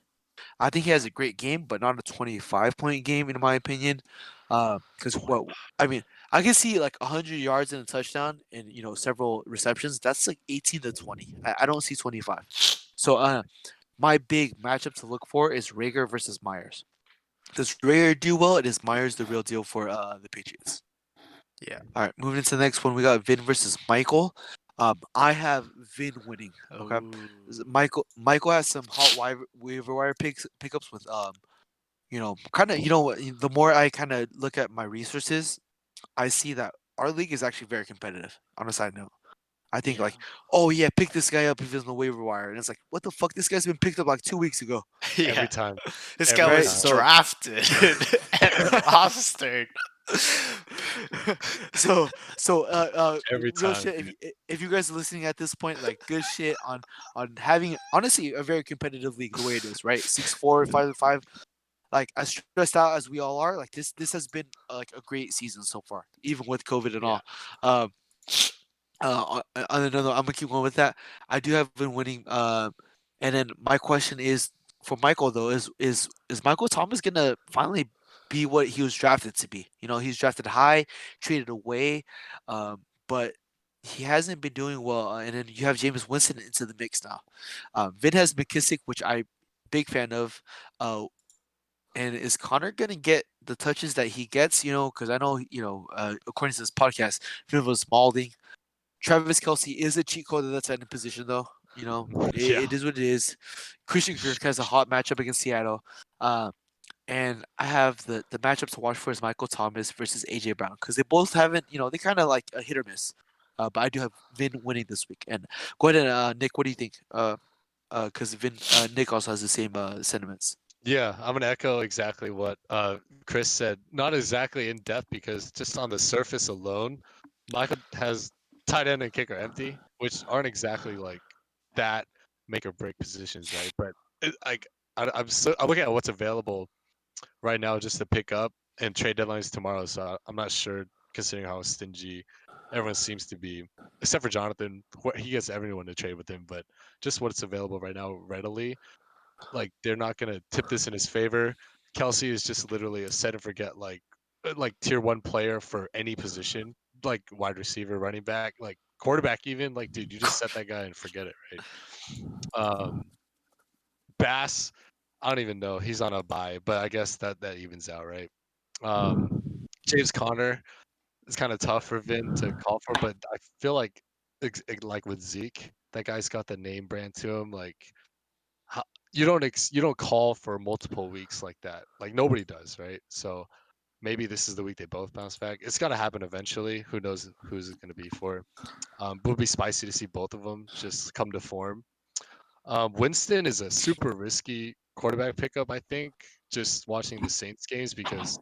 I think he has a great game, but not a 25-point game in my opinion. Because I can see like 100 yards and a touchdown and several receptions. That's like 18 to 20. I don't see 25. So my big matchup to look for is Rager versus Myers. Does Rager do well? And is Myers the real deal for the Patriots? Yeah. All right, moving into the next one, we got Vin versus Michael. I have Vin winning. Okay, Michael has some hot waiver wire pickups with kind of the more I kind of look at my resources, I see that our league is actually very competitive. On a side note, I think like, oh yeah, pick this guy up if he's on the waiver wire, and it's like, what the fuck? This guy's been picked up like 2 weeks ago. Yeah. Every time. This Every guy time. was drafted and rostered. Every Real time, shit. dude. If you guys are listening at this point, like good shit on having honestly a very competitive league the way it is, right? 6-4, 5-5. Like as stressed out as we all are, like this has been like a great season so far, even with COVID and all. On another, I'm gonna keep going with that. I do have been winning. And then my question is for Michael though is Michael Thomas gonna finally be what he was drafted to be? He's drafted high, traded away, but he hasn't been doing well. And then you have James Winston into the mix now. Vin has McKissick, which I big fan of. And is Connor gonna get the touches that he gets? Because I know according to this podcast, Vin was Spalding. Travis Kelsey is a cheat code at that tight end position, though. Yeah. It is what it is. Christian Kirk has a hot matchup against Seattle. And I have the matchup to watch for is Michael Thomas versus AJ Brown because they both haven't, they kind of like a hit or miss. But I do have Vin winning this week. And go ahead and Nick, what do you think? Because Nick also has the same sentiments. Yeah, I'm gonna echo exactly what Chris said. Not exactly in depth because just on the surface alone, Michael has tight end and kicker empty, which aren't exactly like that make or break positions, right? But I'm looking at what's available right now just to pick up, and trade deadline's tomorrow, so I'm not sure considering how stingy everyone seems to be, except for Jonathan. He gets everyone to trade with him, but just what's available right now readily, like they're not gonna tip this in his favor. Kelsey is just literally a set and forget, like tier one player for any position, like wide receiver, running back, like quarterback even. Like, dude, you just set that guy and forget it, right? Bass, I don't even know. He's on a bye, but I guess that evens out, right? Um, James Conner is kind of tough for Vin to call for, but I feel like like with Zeke, that guy's got the name brand to him. Like, how, you don't call for multiple weeks like that. Like nobody does, right? So maybe this is the week they both bounce back. It's got to happen eventually. Who knows who's it going to be for? But it would be spicy to see both of them just come to form. Winston is a super risky quarterback pickup, I think, just watching the Saints games because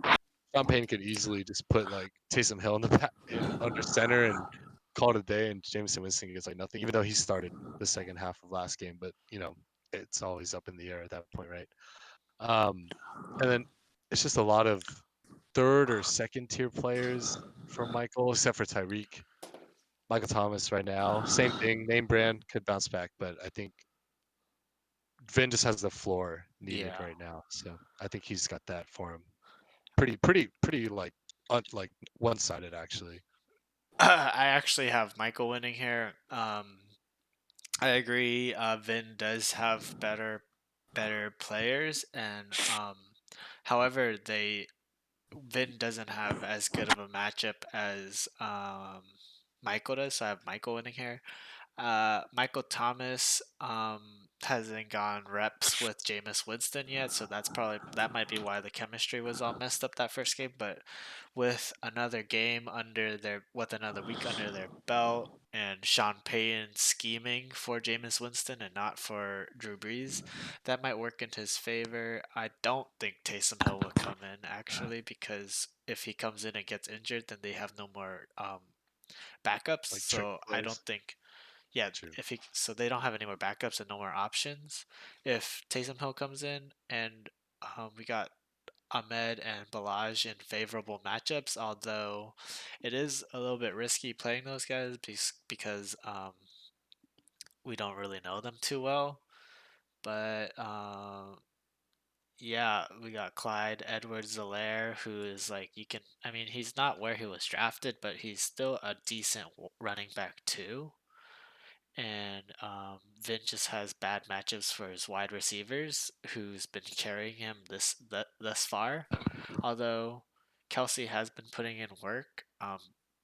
Sean Payne could easily just put like Taysom Hill in the under center and call it a day, and Jameson Winston gets like nothing, even though he started the second half of last game. But it's always up in the air at that point, right? And then it's just a lot of third or second tier players for Michael, except for Tyreek. Michael Thomas right now, same thing. Name brand could bounce back, but I think Vin just has the floor needed Yeah. right now. So I think he's got that for him. Pretty like like one sided actually. I actually have Michael winning here. I agree. Vin does have better players, and however, Vin doesn't have as good of a matchup as Michael does. So I have Michael winning here. Michael Thomas hasn't gone reps with Jameis Winston yet, so that might be why the chemistry was all messed up that first game. But with another week under their belt, and Sean Payton scheming for Jameis Winston and not for Drew Brees, that might work in his favor. I don't think Taysom Hill will come in actually, because if he comes in and gets injured, then they have no more backups. Like trick So I don't plays. think, yeah, True. so they don't have any more backups and no more options. If Taysom Hill comes in, and we got Ahmed and Balaj in favorable matchups, although it is a little bit risky playing those guys because we don't really know them too well. But yeah, we got Clyde Edwards-Helaire, who is like, I mean, he's not where he was drafted, but he's still a decent running back too. And Vin just has bad matchups for his wide receivers, who's been carrying him thus far. Although Kelsey has been putting in work,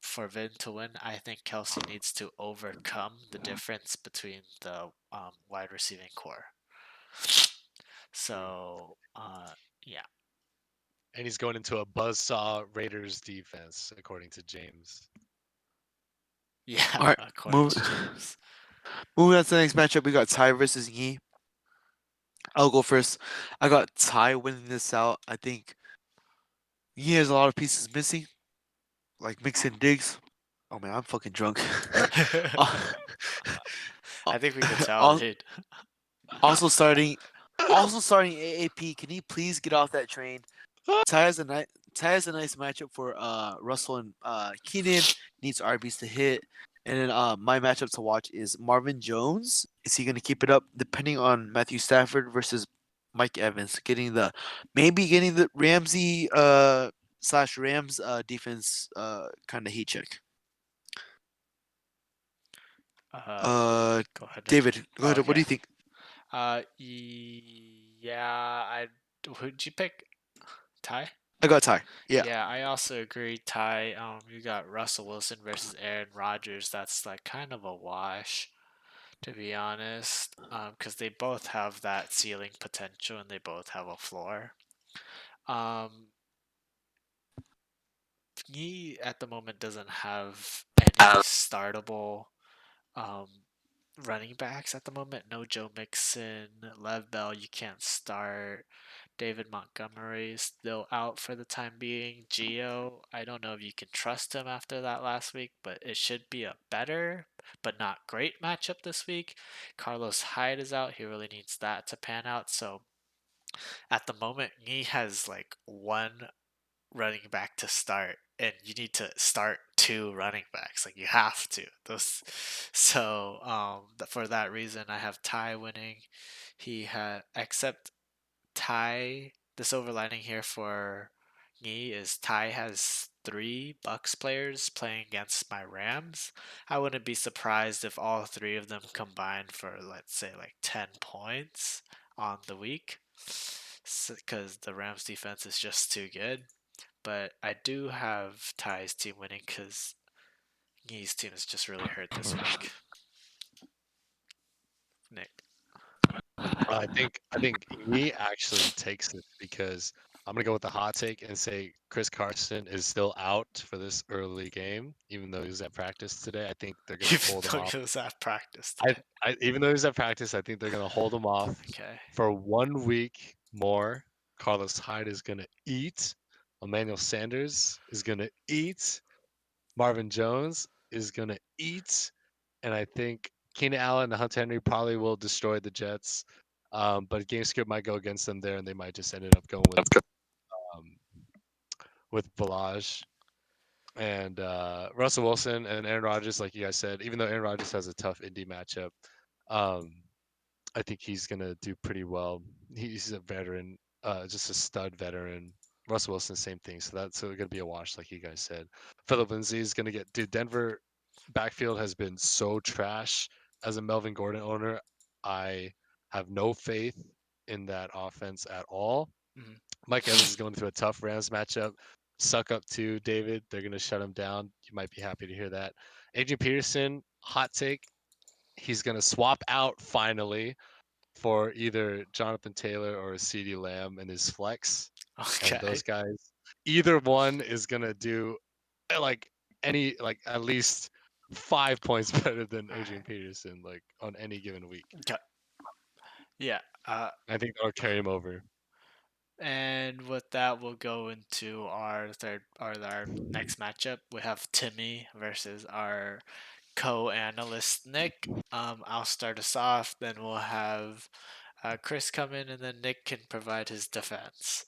for Vin to win, I think Kelsey needs to overcome the difference between the wide receiving core. True. So, yeah. And he's going into a buzzsaw Raiders defense, according to James. Yeah, All right, according move, to James. moving on to the next matchup. We got Ty versus Yi. I'll go first. I got Ty winning this out. I think Yi has a lot of pieces missing, like Mixon Diggs. Oh man, I'm fucking drunk. Uh, I think we could tell, al- dude. also starting, also starting AAP. Can he please get off that train? Ty has a nice matchup for Russell and Keenan. Needs RBs to hit. And then my matchup to watch is Marvin Jones. Is he gonna keep it up? Depending on Matthew Stafford versus Mike Evans, getting the Ramsey slash Rams defense kind of heat check. Uh, Uh, Go ahead, Nick. David, go Oh, ahead. What do okay. you think? Yeah, who'd you pick? Ty? I got Ty. Yeah. Yeah, I also agree, Ty. You got Russell Wilson versus Aaron Rodgers. That's like kind of a wash, to be honest. Because they both have that ceiling potential and they both have a floor. Um, he at the moment doesn't have any startable um running backs at the moment. No Joe Mixon, Lev Bell, you can't start. David Montgomery is still out for the time being. Geo, I don't know if you can trust him after that last week, but it should be a better, but not great matchup this week. Carlos Hyde is out. He really needs that to pan out. So At the moment, he has like one running back to start, and you need to start two running backs. Like you have to. Those. So for that reason, I have Ty winning. He had except Ty. The silver lining here for me is Ty has three Bucks players playing against my Rams. I wouldn't be surprised if all three of them combined for, let's say, like 10 points on the week, because the Rams defense is just too good. But I do have Ty's team winning because Yee's team is just really hurt this week. Nick. I think he actually takes it because I'm gonna go with the hot take and say Chris Carson is still out for this early game, even though he was at practice today. I think they're gonna Even hold him though off. he was at practice I, today. even though he's at practice, I think they're gonna hold him off Okay. for 1 week more. Carlos Hyde is gonna eat. Emmanuel Sanders is gonna eat. Marvin Jones is gonna eat, and I think Keenan Allen and Hunter Henry probably will destroy the Jets. But game script might go against them there, and they might just ended up going um, with Balaj and Russell Wilson and Aaron Rodgers, like you guys said. Even though Aaron Rodgers has a tough Indy matchup, um, I think he's gonna do pretty well. He's a veteran, just a stud veteran. Russell Wilson, same thing. So that's gonna be a wash, like you guys said. Philip Lindsay is gonna get. Dude, Denver backfield has been so trash. As a Melvin Gordon owner, I have no faith in that offense at all. Mhm. Mike Evans is going through a tough Rams matchup. Suck up to David. They're gonna shut him down. You might be happy to hear that. Adrian Peterson, hot take. He's gonna swap out finally for either Jonathan Taylor or CeeDee Lamb in his flex, and Okay. those guys, either one is gonna do like at least 5 points better than Adrian Alright. Peterson, like on any given week. Okay. Yeah. I think that'll carry him over. And with that, we'll go into our next matchup. We have Timmy versus our co-analyst Nick. I'll start us off. Then we'll have Chris come in, and then Nick can provide his defense.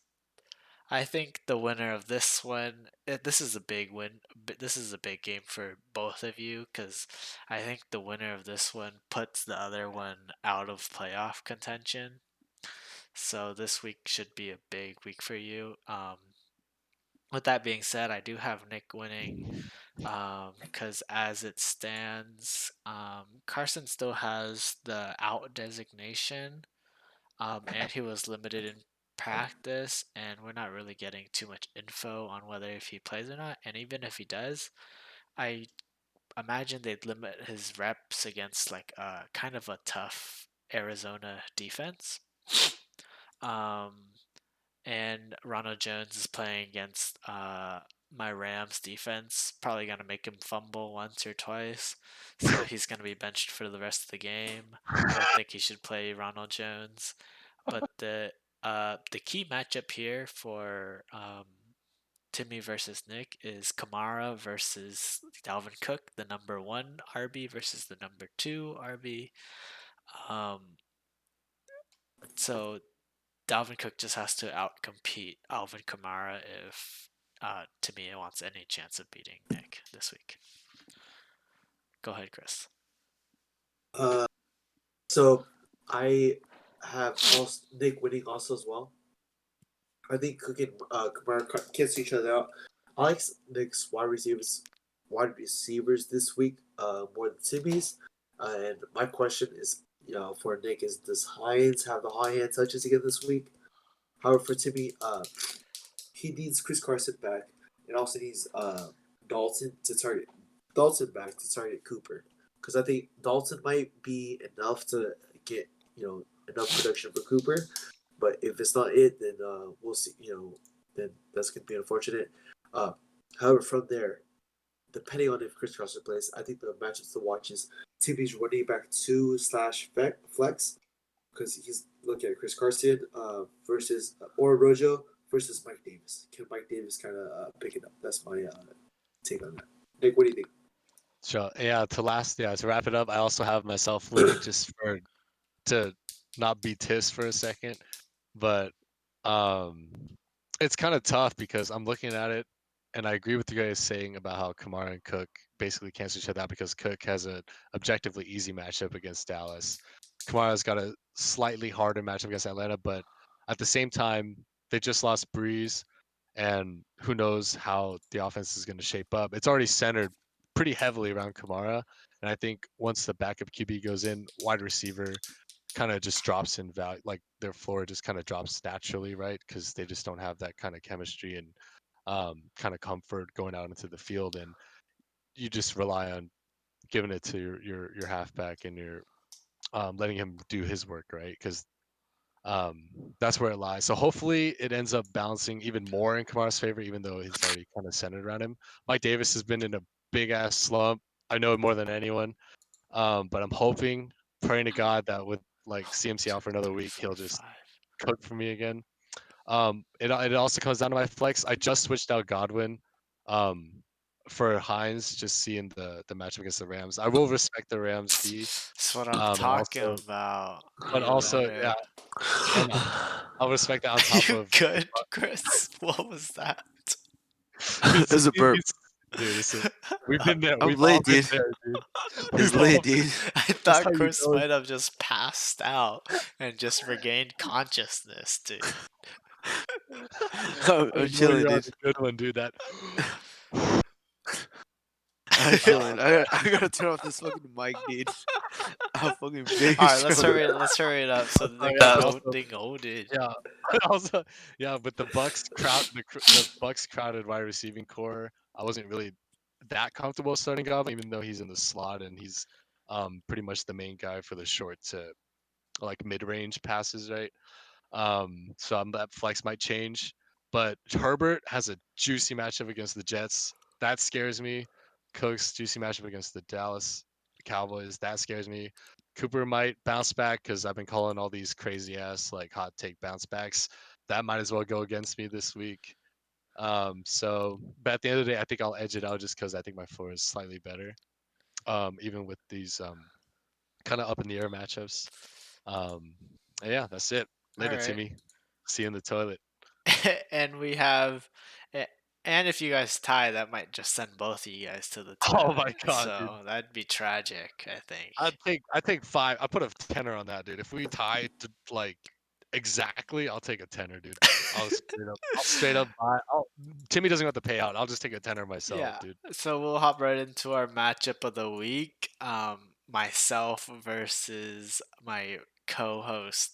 I think the winner of this one, this is a big win. This is a big game for both of you because I think the winner of this one puts the other one out of playoff contention. So this week should be a big week for you. With that being said, I do have Nick winning because as it stands, Carson still has the out designation, and he was limited in practice, and we're not really getting too much info on whether if he plays or not. And even if he does, I imagine they'd limit his reps against like kind of a tough Arizona defense. Um, and Ronald Jones is playing against my Rams defense. Probably gonna make him fumble once or twice, so he's gonna be benched for the rest of the game. I don't think he should play Ronald Jones. But the key matchup here for Timmy versus Nick is Kamara versus Dalvin Cook, the number one RB versus the number two RB. Um, so Dalvin Cook just has to outcompete Alvin Kamara if Timmy wants any chance of beating Nick this week. Go ahead, Chris. Uh, so I have also Nick winning also as well. I think Cook and Kamara cancel each other out. I like Nick's wide receivers this week more than Timmy's. And my question is, for Nick is, does Hines have the high hand touches again this week? However, for Timmy, he needs Chris Carson back, and also needs Dalton back to target Cooper, because I think Dalton might be enough to get enough production for Cooper, but if it's not it, then we'll see. Then that's gonna be unfortunate. Uh, However, from there, depending on if Chris Carson plays, I think the matchups to watch is Timmy's running back two slash flex, because he's looking at Chris Carson versus or Rojo versus Mike Davis. Can Mike Davis kind of pick it up? That's my take on that. Nick, what do you think? So yeah, to wrap it up, I also have myself winning just to not be Tis for a second. but um, it's kind of tough because I'm looking at it, and I agree with you guys saying about how Kamara and Cook basically cancel each other out because Cook has a objectively easy matchup against Dallas. Kamara's got a slightly harder matchup against Atlanta, but at the same time, they just lost Breeze, and who knows how the offense is going to shape up. It's already centered pretty heavily around Kamara, and I think once the backup QB goes in, wide receiver kind of just drops in value, like their floor just kind of drops naturally, right? Because they just don't have that kind of chemistry and kind of comfort going out into the field, and you just rely on giving it to your halfback and your letting him do his work, right? Because um, that's where it lies. So hopefully it ends up bouncing even more in Kamara's favor, even though it's already kind of centered around him. Mike Davis has been in a big ass slump. I know more than anyone. But I'm hoping, praying to God that with like CMC out for another week, he'll just 2.5. cook for me again. It also comes down to my flex. I just switched out Godwin, um, for Hines, just seeing the matchup against the Rams. I will respect the Rams D, That's what I'm and talking also, about. but You also, yeah, better. and I'll respect that on top You of, good, Chris? What was that? dude. It's a burp. Dude, we've been there. I'm We've all late, been dude. there, dude. It's We've all late, been. dude. I That's how thought you Chris know. might have just passed out and just regained consciousness, dude. I'm I know chilling, you're on dude. a good one, dude. That. I'm Uh, chilling. I gotta turn off this fucking mic, dude. I'm fucking big All right, let's chilling. hurry. Let's hurry it up so they sorry, can and go. also, They go, dude. yeah, also, yeah, but the Bucks crowded wide receiving core. I wasn't really that comfortable starting Godwin, even though he's in the slot and he's pretty much the main guy for the short to like mid-range passes, right? So that flex might change. But Herbert has a juicy matchup against the Jets. That scares me. Cook's juicy matchup against the Dallas Cowboys. That scares me. Cooper might bounce back because I've been calling all these crazy ass like hot take bounce backs. That might as well go against me this week. But at the end of the day, I think I'll edge it out just because I think my floor is slightly better. Even with these kind of up in the air matchups. Um, and yeah, that's it. All Later, right. Timmy. See you in the toilet. And we have, and if you guys tie, that might just send both of you guys to the Oh my toilet. god, dude. So that'd be tragic, I think. I take five. I put a tenner on that, dude. If we tie to like exactly, I'll take a tenner, dude. I'll straight up buy. Timmy doesn't have to pay out. I'll just take a tenner myself, Yeah. dude. So we'll hop right into our matchup of the week. Myself versus my co-host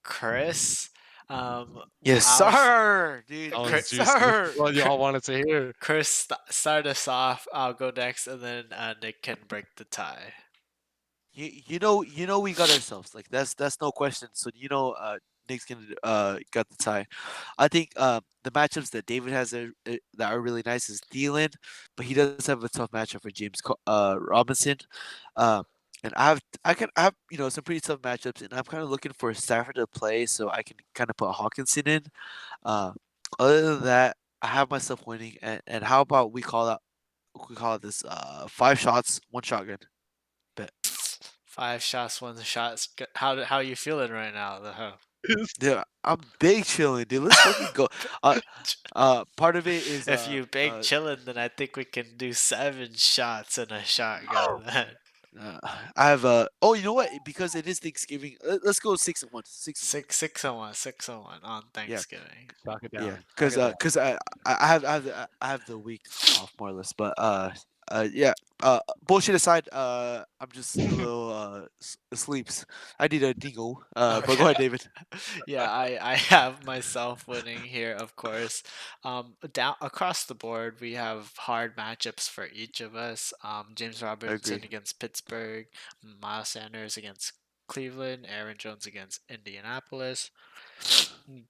Chris. Um, Yes, I'll sir, dude. That Yes, one's Chris, juicy. This is sir. the one you all wanted to hear. Start us off. I'll go next, and then Nick can break the tie. You know we got ourselves. Like that's no question. So Nick's gonna got the tie. I think the matchups that David has that are really nice is Thielen, but he does have a tough matchup for Robinson. Um, and I have some pretty tough matchups, and I'm kind of looking for Stafford to play so I can kind of put Hawkinson in. Uh, Other than that, I have myself winning. And how about we call it this 5 shots, 1 shotgun bet. 5 shots, 1 shot. How you feeling right now, though? Dude, I'm big chilling, dude. Let's fucking go. Uh, Part of it is If you big chillin', then I think we can do 7 shots in a shotgun. Then uh, I have oh, you know what? Because it is Thanksgiving. Let's go 6 and 1. 6 and 1. 6-1, 6-1 on Yeah, Thanksgiving. Chalk it yeah. down. Chalk Cause it down. cause I have the week off more or less. But yeah. Bullshit aside. I'm just a little sleeps. I need a dingo. But go Okay. ahead, David. Yeah, I have myself winning here, of course. Down across the board, we have hard matchups for each of us. James I Robertson agree. against Pittsburgh, Miles Sanders against Cleveland, Aaron Jones against Indianapolis,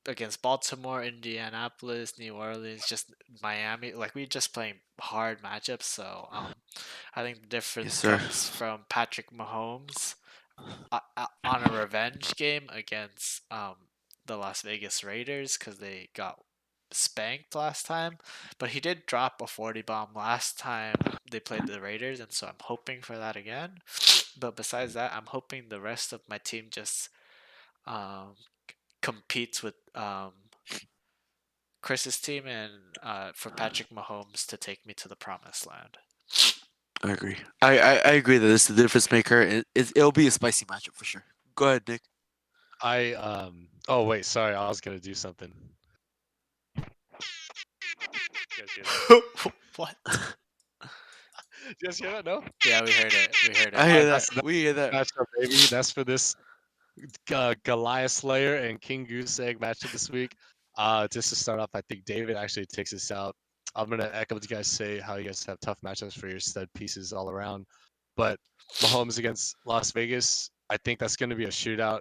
against Baltimore, Indianapolis, New Orleans, just Miami. Like we just playing hard matchups. So I think the Yes, difference sir. comes from Patrick Mahomes on a revenge game against the Las Vegas Raiders because they got spanked last time. But he did drop a 40 bomb last time they played the Raiders, and so I'm hoping for that again. But besides that, I'm hoping the rest of my team just um, competes with Chris's team and for Patrick Mahomes to take me to the promised land. I agree. I agree that this is the difference maker. It'll be a spicy matchup for sure. Go ahead, Nick. Oh wait, sorry, I was gonna do something. You guys hear that? What? You guys hear that? No. Yeah, we heard it. We heard I it. hear That's that. We hear that. matchup, baby. That's for this Goliath Slayer and King Goose Egg matchup this week. Just to start off, I think David actually takes us out. I'm gonna echo what you guys say, how you guys have tough matchups for your stud pieces all around. But Mahomes against Las Vegas, I think that's gonna be a shootout.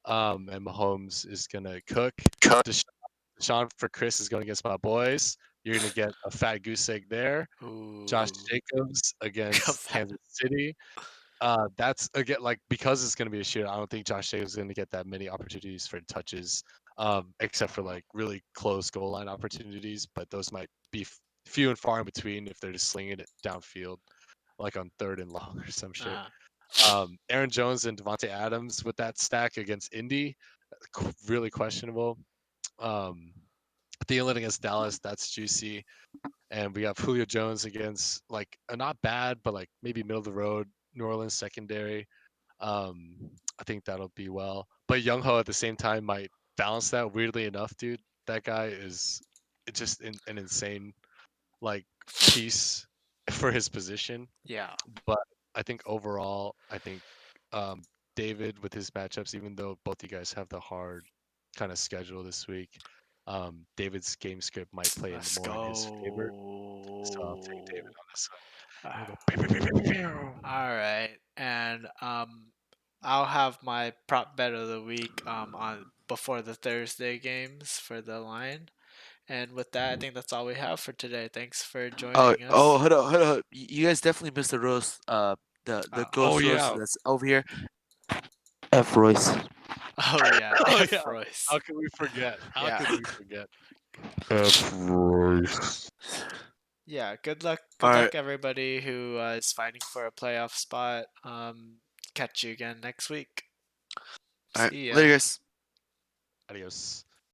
And Mahomes is gonna cook. Deshaun for Chris is going against my boys. You're gonna get a fat goose egg there. Josh Ooh. Jacobs against Fat. Kansas City. That's again like because it's gonna be a shootout. I don't think Josh Jacobs is gonna get that many opportunities for touches, except for like really close goal line opportunities. But those might be few and far in between if they're just slinging it downfield, like on 3rd and long or some shit. Aaron Jones and Devontae Adams with that stack against Indy, really questionable. Thielen against Dallas, that's juicy. And we have Julio Jones against like a not bad, but like maybe middle of the road New Orleans secondary. Um, I think that'll be well. But Young Ho at the same time might balance that. Weirdly enough, dude, that guy is just an insane like piece for his position. Yeah. But I think overall, I think David with his matchups, even though both you guys have the hard kind of schedule this week, David's game script might play in Let's more in his favor. So I'll take David go. on this one. Uh, I'm gonna go. Pew, pew, pew, pew, pew, pew. all right, and I'll have my prop bet of the week on before the Thursday games for the line. And with that, I think that's all we have for today. Thanks for joining us. Hold on, hold on. You guys definitely missed the roast. The Oh, Oh ghost roast yeah. that's over here. F Royce. oh yeah, Oh F yeah. Royce. How could we forget? How Yeah. could we forget? F Royce. Yeah, good luck. All Good right, luck, everybody who is fighting for a playoff spot. Catch you again next week. all right. See ya. Later, guys. Adios.